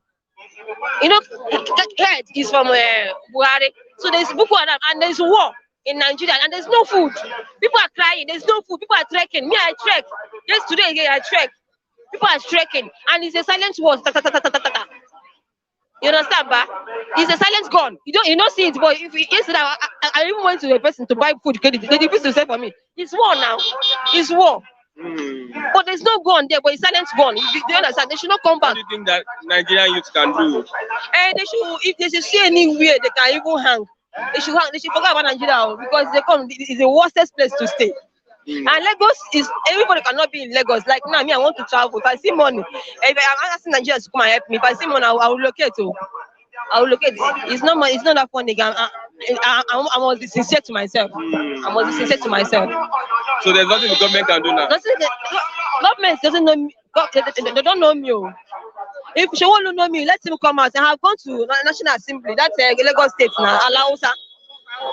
head is from Buhari. So there's Boko Haram and there's war in Nigeria and there's no food. People are crying. There's no food. People are trekking. Me, I trek. Just today again, I trek. People are trekking, and it's a silent war. You understand, ba? It's a silent gun. You don't see it, but yesterday I even went to a person to buy food. They refused to sell for me. It's war now. It's war. But there's no gun there, but it's silent gun. You understand? They should not come back. What do you think that Nigerian youth can do? They should, if they should see anywhere, they can even hang. They should hang. They should forget about Nigeria because they come. It's the worstest place to stay. And Lagos is, everybody cannot be in Lagos. Like now, me, I want to travel. If I see money, if I'm asking Nigerians to come and help me. If I see money, I will locate. I will locate. It's not that funny. I must be sincere to myself. I must be sincere to myself. So there's nothing the government can do now. Nothing. Government doesn't know me. They don't know me. If she won't know me, let him come out. I have gone to National Assembly. That's Lagos State now. Alausa.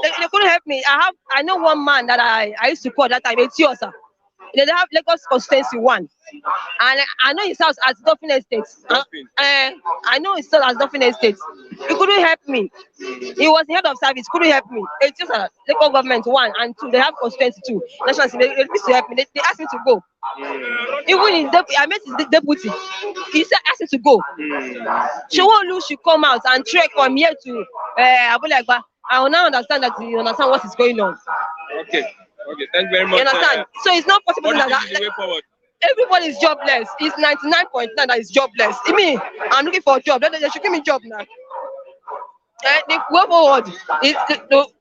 They couldn't help me. I know one man that I used to call that time, Etiosa. They have Lagos Constituency 1. And I know his house as Dolphin Estate. I know his house as Dolphin Estate. He couldn't help me. He was the head of service, couldn't help me. Etiosa, local government 1 and 2. They have Constituency 2. National Assembly, they refused to help me. They asked me to go. Even his I met his deputy. He said, asked me to go. Shewolu should come out and trek from here to Abulegba. I will now understand that you understand what is going on. Okay, thank you very much. You understand? So it's not possible What that is the way forward? everybody is jobless. It's 99.9 that is jobless. I mean, I'm looking for a job. They should give me a job now. The way forward,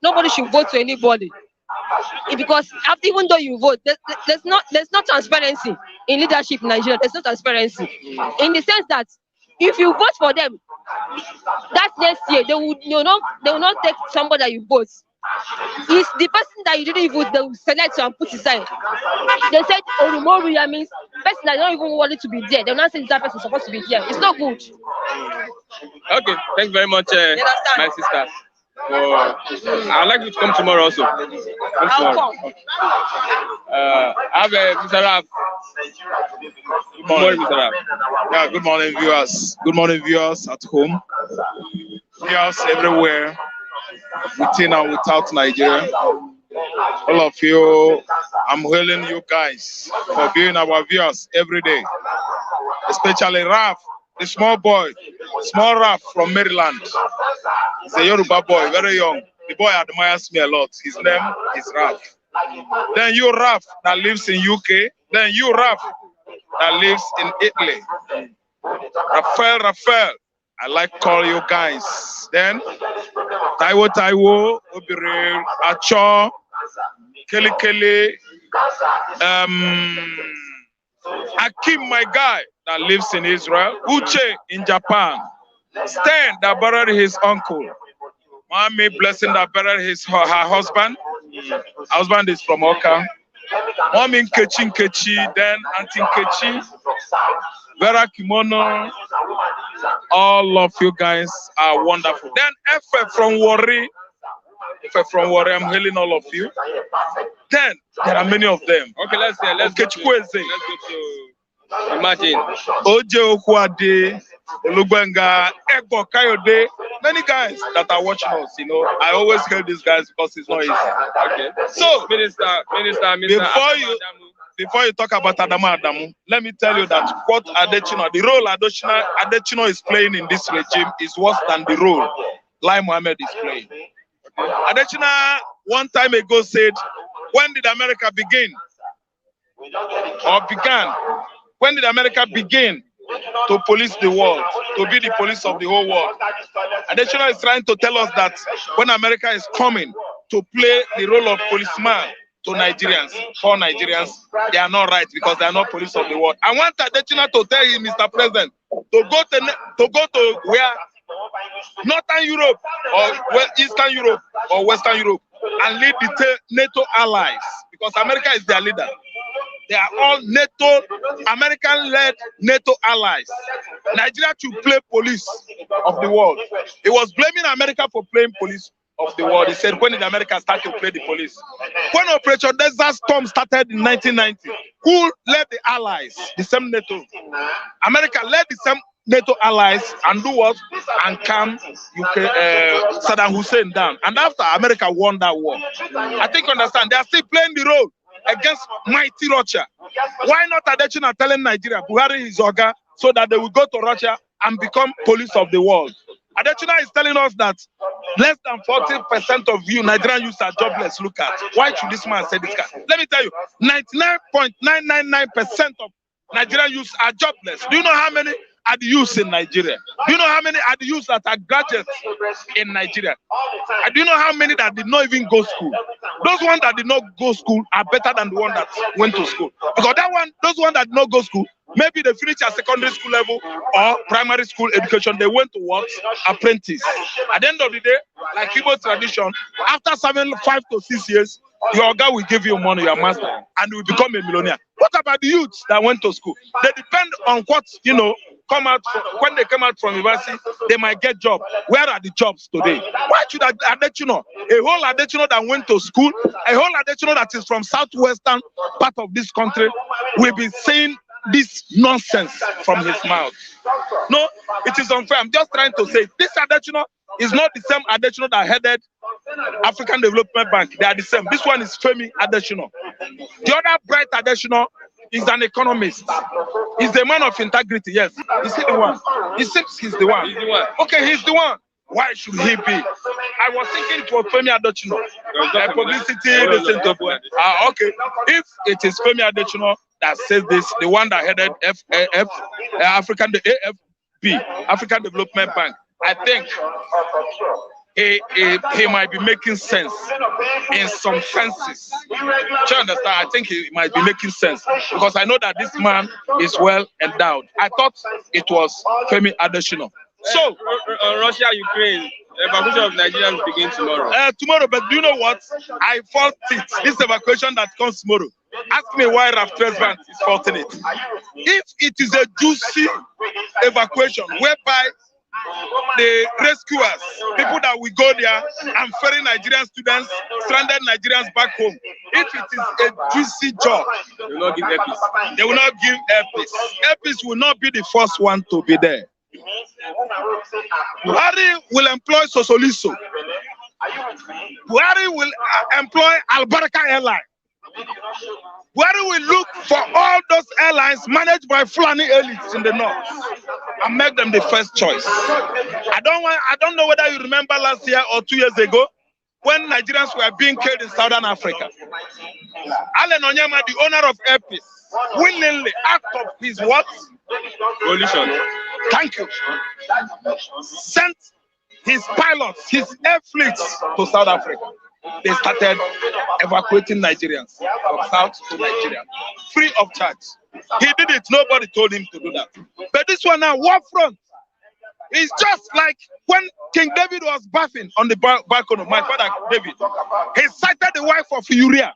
nobody should vote to anybody. Because even though you vote, there's no transparency in leadership in Nigeria. There's no transparency in the sense that if you vote for them, that next year they will not take somebody that you vote. It's the person that you didn't vote they will select and put aside. They said Orumoruya means person that don't even want it to be there. They will not say that person is supposed to be here. It's not good. Okay, thank you very much, my sister. I'd like you to come tomorrow also. I'll come. I have Mr. Raf. Good morning, Mr. Raf. Yeah, good morning, viewers. Good morning, viewers at home. Viewers everywhere, within and without Nigeria. All of you, I'm hailing you guys for being our viewers every day. Especially Raf, the small boy, small Raf from Maryland. He's a Yoruba boy, very young. The boy admires me a lot. His name is Raf. Then you Raf that lives in UK. Then you Raf that lives in Italy. Raphael, I like call you guys. Then Taiwo, Obiri, Acho, Kelly, Akim, my guy that lives in Israel, Uche in Japan, Stan that buried his uncle, Mommy Blessing that buried her husband. Husband is from Oka. Mommy Nkechi, then Auntie Nkechi, Vera Kimono. All of you guys are wonderful. Then Efe from Warri. I'm hailing all of you. Then there are many of them. Okay, let's go to Imagine. Oje Okwade, Olugbenga, Ego Kayode, many guys that are watching us, I always hail these guys because it's not easy. Okay. So, Minister, before you talk about Adamu, let me tell you that what the role Adechino is playing in this regime is worse than the role Lai Mohammed is playing. Adechina one time ago said, when did America begin? Or began? When did America begin to police the world, to be the police of the whole world? Adechina is trying to tell us that when America is coming to play the role of policeman to Nigerians, for Nigerians, they are not right because they are not police of the world. I want Adechina to tell you, Mr. President, to go to where Northern Europe or Eastern Europe or Western Europe and lead the NATO allies because America is their leader. They are all NATO, American-led NATO allies. Nigeria should play police of the world. He was blaming America for playing police of the world. He said, when did America start to play the police? When Operation Desert Storm started in 1990, who led the allies? The same NATO. America led the same NATO allies and do what? And calm Saddam Hussein down. And after America won that war. I think you understand, they are still playing the role against mighty Russia. Why not Adechina telling Nigeria, Buhari is Oga, so that they will go to Russia and become police of the world? Adechina is telling us that less than 40% of you Nigerian youths are jobless. Look at why should this man say this guy? Let me tell you, 99.999% of Nigerian youths are jobless. Do you know how many are the youths in Nigeria? Do you know how many are the youths that are graduates in Nigeria? And do you know how many that did not even go school? Those ones that did not go school are better than the one that went to school. Because those ones that did not go school, maybe they finished at secondary school level or primary school education. They went to work, apprentice. At the end of the day, like Igbo tradition, after 5 to 6 years, your guy will give you money, your master, and you will become a millionaire. What about the youths that went to school? They depend on what, come out when they come out from university, they might get job. Where are the jobs today? Why should a whole Adetino that went to school, a whole Adetino that is from southwestern part of this country, will be saying this nonsense from his mouth? No, it is unfair. I'm just trying to say this Adetino is not the same Adetino that headed African Development Bank. They are the same. This one is Femi Adetino. The other bright Adetino is an economist. He's a man of integrity. Yes, is he the one? He seems he's the one. He's the one. Okay, he's the one. Why should he be? I was thinking it was Femi Adetino. Publicity, listen to. Okay. If it is Femi Adetino that says this, the one that headed AFB, African Development Bank, I think he might be making sense in some senses. Do you understand? I think he might be making sense because I know that this man is well endowed. I thought it was Femi Adetino. So, Russia, Ukraine, evacuation of Nigerians begin tomorrow. Tomorrow, but do you know what? I fault it. This evacuation that comes tomorrow. Ask me why Raf Tresvant is faulting it. If it is a juicy evacuation whereby the rescuers, people that will go there and ferry Nigerian students, stranded Nigerians back home. If it is a juicy job, they will not give airpeace. They will not give airpeace. Airpeace will not be the first one to be there. Buhari will employ Sosoliso. Buhari will employ Albarka Airline. Buhari will look for all those airlines managed by Fulani elites in the north and make them the first choice. I don't know whether you remember last year or 2 years ago when Nigerians were being killed in Southern Africa. Allen Onyema, the owner of Airpeace, willingly, out of his what? Coalition. Thank you. Sent his pilots, his air fleets to South Africa. They started evacuating Nigerians from South to Nigeria, free of charge. He did it. Nobody told him to do that. But this one now, war front. It's just like when King David was bathing on the balcony of my father David. He sighted the wife of Uriah.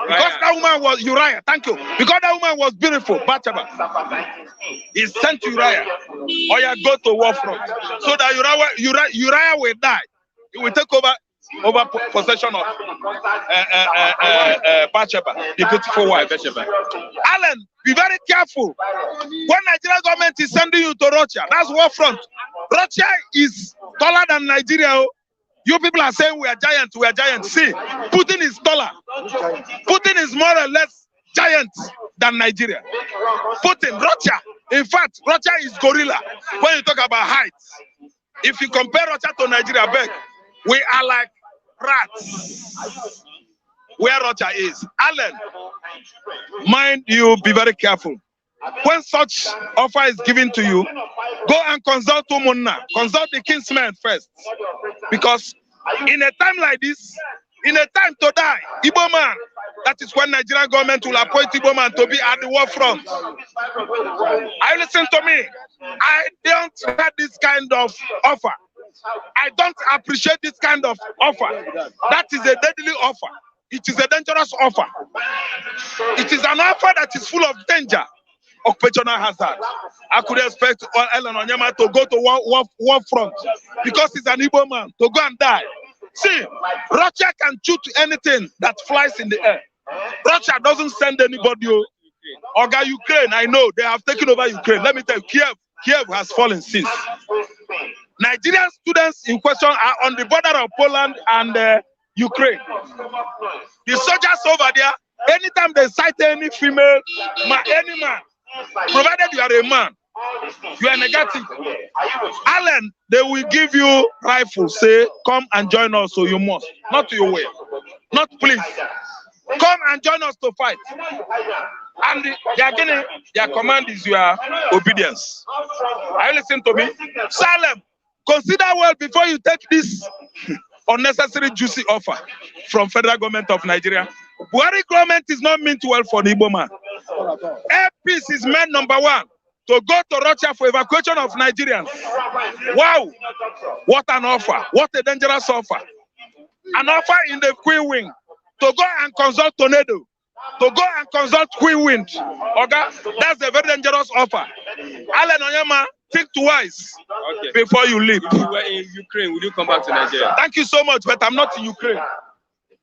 Because that woman was Uriah, thank you. Because that woman was beautiful, Bathsheba. He sent Uriah. Or you go to war front. So that Uriah will die. He will take over possession of Bathsheba, the beautiful wife. Alan, be very careful. When Nigeria government is sending you to Russia, that's war front. Russia is taller than Nigeria. You people are saying we are giants, we are giants. See, Putin is taller. Putin is more or less giant than Nigeria. Putin, Russia, in fact, Russia is gorilla. When you talk about height, if you compare Russia to Nigeria, beg, we are like rats. Where Russia is. Alan, mind you, be very careful. When such offer is given to you, go and consult Umunna. Consult the kinsmen first. Because in a time like this, in a time to die, Igbo man, that is when Nigerian government will appoint Igbo man to be at the war front. I listen to me. I don't have this kind of offer. I don't appreciate this kind of offer. That is a deadly offer. It is a dangerous offer. It is an offer that is full of danger. Occupational hazard. I could expect Ellen Onyema to go to war front because he's an Igbo man to go and die. See, Russia can shoot anything that flies in the air. Russia doesn't send anybody. Oga Ukraine, I know they have taken over Ukraine. Let me tell you, Kiev has fallen since. Nigerian students in question are on the border of Poland and Ukraine. The soldiers over there, anytime they sight any female, any man, provided you are a man, You are negative. Allen, they will give you rifles, say, come and join us, so you must. Not your way. Not please. Come and join us to fight. And their command is your obedience. Are you listening to me? Salem, consider well before you take this unnecessary juicy offer from federal government of Nigeria. Buhari government is not meant well for the Igbo man. Air peace is meant number one, to go to Russia for evacuation of Nigerians. Wow, what an offer! What a dangerous offer! An offer in the Queen Wing to go and consult Tornado, to go and consult Queen Wind. Okay, that's a very dangerous offer. Allen Onyema, think twice before you leave. If you were in Ukraine, would you come back to Nigeria? Thank you so much, but I'm not in Ukraine.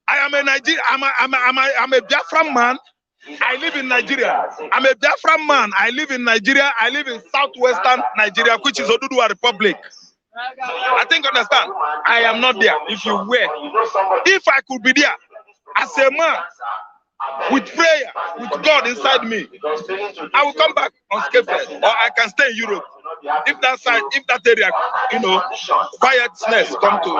I am a Nigerian. I'm a Biafran man. I live in Nigeria. I'm a Biafran man. I live in Nigeria. I live in southwestern Nigeria, which is Oduduwa Republic. I think you understand. I am not there. If you were, if I could be there as a man with prayer, with God inside me, I will come back unscathed, or I can stay in Europe. If that side, if that area, quietness come to,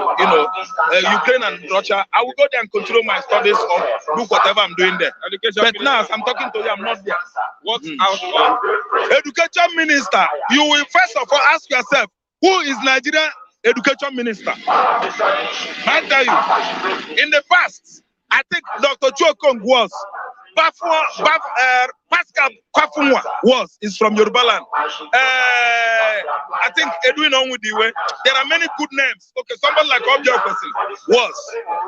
Ukraine and Russia, I will go there and continue my studies or do whatever I'm doing there. But now, as I'm talking to you, I'm not there. What's out of Education Minister? You will first of all ask yourself, who is Nigerian Education Minister? I tell you, in the past, I think Dr. Chuokong was. Pascal Kwafunwa is from Yoruba land. I think Edwin Onwudiwe. There are many good names. Okay, somebody like Objo person was.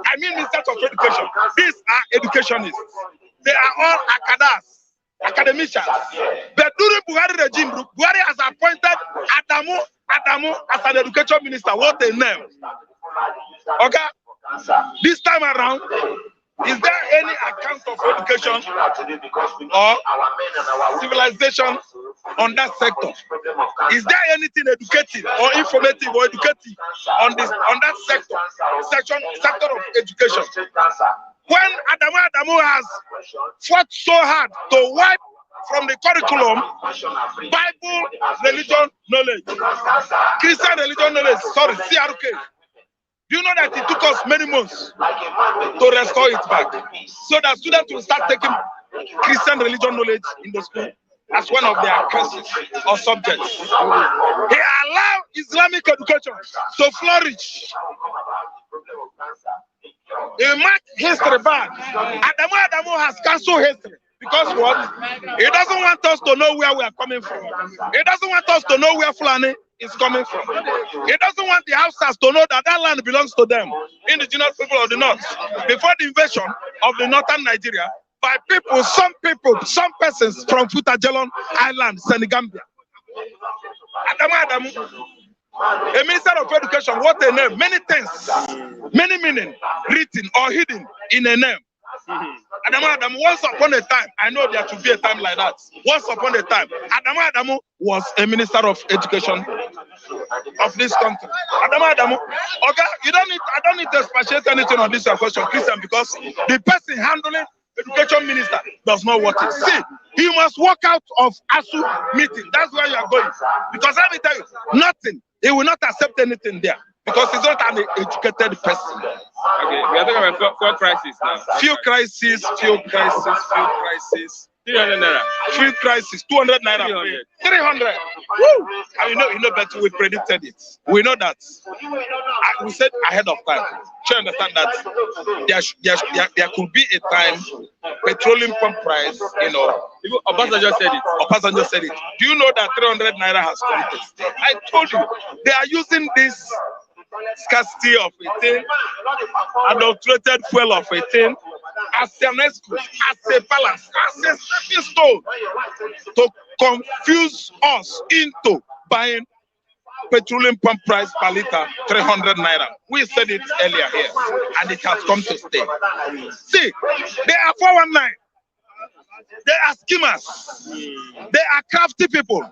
I mean, Minister of Education. These are educationists. They are all academicians. But during Buhari regime, Buhari has appointed Adamu as an education minister. What a name. Okay? This time around, is there any account of education or civilization on that sector? Is there anything educative or informative or educative on that sector of education? When Adamu has fought so hard to wipe from the curriculum Bible religion knowledge, Christian religion knowledge, sorry, CRK. Do you know that it took us many months to restore it back? So that students will start taking Christian religion knowledge in the school as one of their courses or subjects. He allowed Islamic education to flourish. He marked history back. Adamu has cancelled history. Because what? He doesn't want us to know where we are coming from. He doesn't want us to know where Fulani is coming from. He doesn't want the Hausas to know that that land belongs to them, indigenous people of the north. Before the invasion of the northern Nigeria, by some persons from Futajelon Island, Senegambia. Adamu, a minister of education, what a name. Many things, many meaning written or hidden in a name. Adamu, once upon a time, I know there should be a time like that. Once upon a time, Adamu was a minister of education of this country. Adamu, okay, I don't need to expatiate anything on this question, Christian, because the person handling education minister does not want it. See, he must walk out of ASU meeting. That's where you are going. Because let me tell you, nothing. He will not accept anything there. Because he's not an educated person. Okay, we are talking about fuel crisis now. Few crises. 300 naira. Fuel crisis, 200 naira. 300. Woo! And you know better, we predicted it. We know that. We said ahead of time. You understand that there could be a time, petroleum pump price, Obasanjo said it. Obasanjo said it. Do you know that 300 naira has committed? I told you, they are using this scarcity of a thing, adulterated fuel of a thing, as an excuse, as a balance, as a stepping stone to confuse us into buying petroleum pump price per liter 300 naira. We said it earlier here, and it has come to stay. See, they are 419. They are schemers. They are crafty people.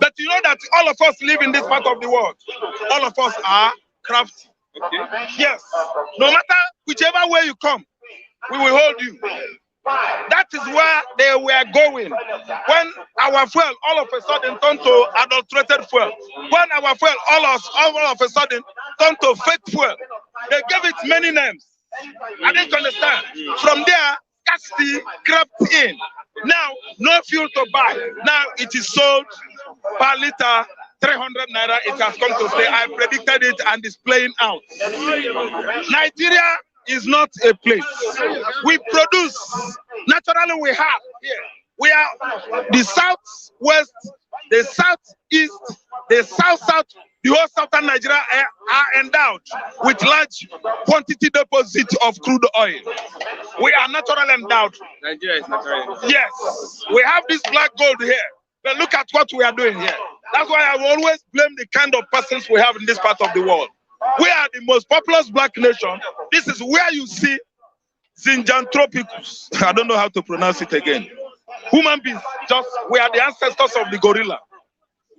But you know that all of us live in this part of the world. All of us are crafty. Okay? Yes. No matter whichever way you come, we will hold you. That is where they were going. When our fuel all of a sudden turned to adulterated fuel. When our fuel all of a sudden turned to fake fuel. They gave it many names. I didn't understand. From there, scarcity crept in. Now, no fuel to buy. Now it is sold per liter, 300 naira. It has come to stay. I predicted it and it's playing out. Nigeria is not a place. We produce. Naturally, we have here. We are the southwest, the southeast, the south, the whole southern Nigeria are endowed with large quantity deposit of crude oil. We are naturally endowed. Nigeria is naturally. Yes, we have this black gold here. But look at what we are doing here. That's why I will always blame the kind of persons we have in this part of the world. We are the most populous black nation. This is where you see Zinjanthropicus. I don't know how to pronounce it again. Human beings, we are the ancestors of the gorilla.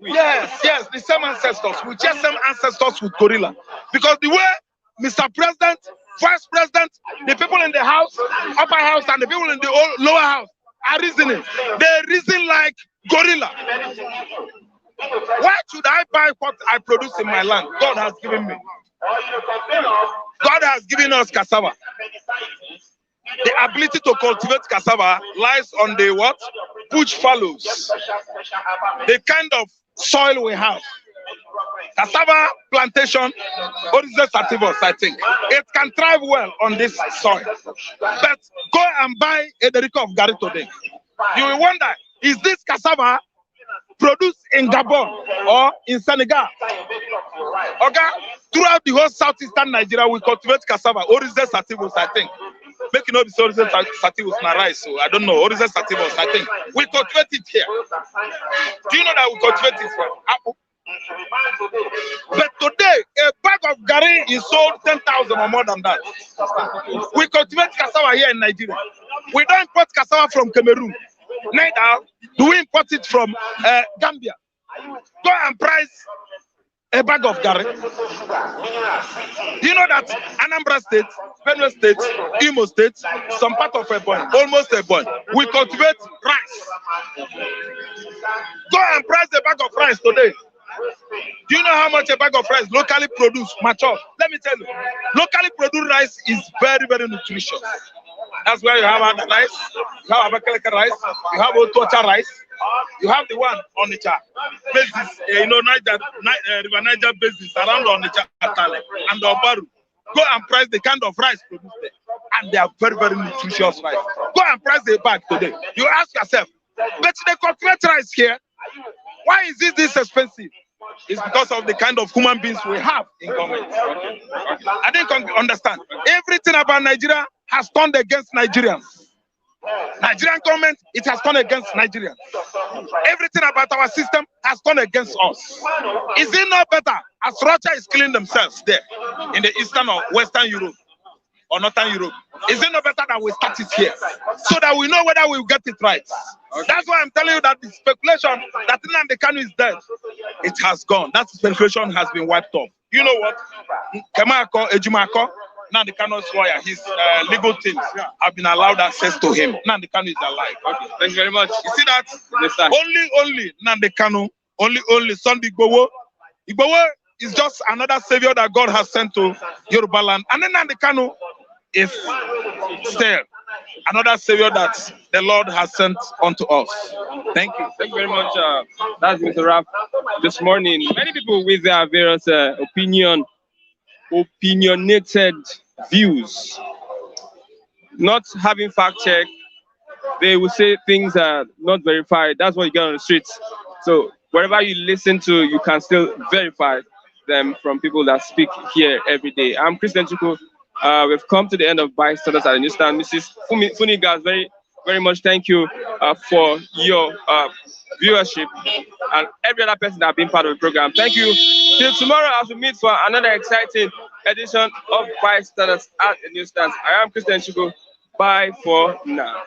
Yes, the same ancestors. We share same ancestors with gorilla. Because the way Mr. President, Vice President, the people in the house, upper house, and the people in the lower house are reasoning. They reason like gorilla. Why should I buy what I produce in my land? God has given me. God has given us cassava. The ability to cultivate cassava lies on the what? Bush fallows. The kind of soil we have. Cassava plantation, Oryzes sativus, I think. It can thrive well on this soil. But go and buy a derico of Gary today. You will wonder, is this cassava produced in Gabon or in Senegal? Okay, throughout the whole southeastern Nigeria, we cultivate cassava, Oryzes sativus, I think. Make it not be Oryzes sativus na rice, so I don't know. Oryzes sativus, I think. We cultivate it here. Do you know that we cultivate it for apple? But today, a bag of gari is sold 10,000 or more than that. We cultivate cassava here in Nigeria. We don't import cassava from Cameroon. Neither do we import it from Gambia. Go and price a bag of gari. Do you know that Anambra State, Benue State, Imo State, some part of Ebonyi, almost Ebonyi, we cultivate rice. Go and price a bag of rice today. Do you know how much a bag of rice locally produced, mature? Let me tell you, locally produced rice is very, very nutritious. That's why you have other rice, you have Abakalaka rice, you have Otocha rice, you have the one on the basis, River Niger basis around on the and the Obaru. Go and price the kind of rice produced there. And they are very, very nutritious rice. Go and price the bag today. You ask yourself, but they cultivate rice here. Why is this expensive? It's because of the kind of human beings we have in government. I didn't understand. Everything about Nigeria has turned against Nigerians. Nigerian government, it has turned against Nigerians. Everything about our system has turned against us. Is it not better as Russia is killing themselves there in the Eastern or Western Europe or Northern Europe? Is it not better that we start it here so that we know whether we will get it right? Okay. That's why I'm telling you that the speculation that Nnamdi Kanu is dead, it has gone. That speculation has been wiped off. You know what? Kemako, Ejimako, Nnamdi Kanu's lawyer, his legal teams have been allowed access to him. Nnamdi Kanu is alive. Okay. Thank you very much. You see that? Yes, only Nnamdi Kanu, only Sunday Igboho. Igboho is just another savior that God has sent to Yoruba land. And then Nnamdi Kanu is still another savior that the Lord has sent unto us. Thank you. Thank you very much. That's been the wrap this morning. Many people with their various opinionated views, not having fact check, they will say things are not verified. That's what you get on the streets. So wherever you listen to, you can still verify them from people that speak here every day. I'm Christian Chuku. We've come to the end of Bystanders at the Newsstand. Mrs. Funigas, very, very much thank you for your viewership and every other person that have been part of the program. Thank you. Till tomorrow as we meet for another exciting edition of Bystanders at the Newsstand. I am Christian Chuku. Bye for now.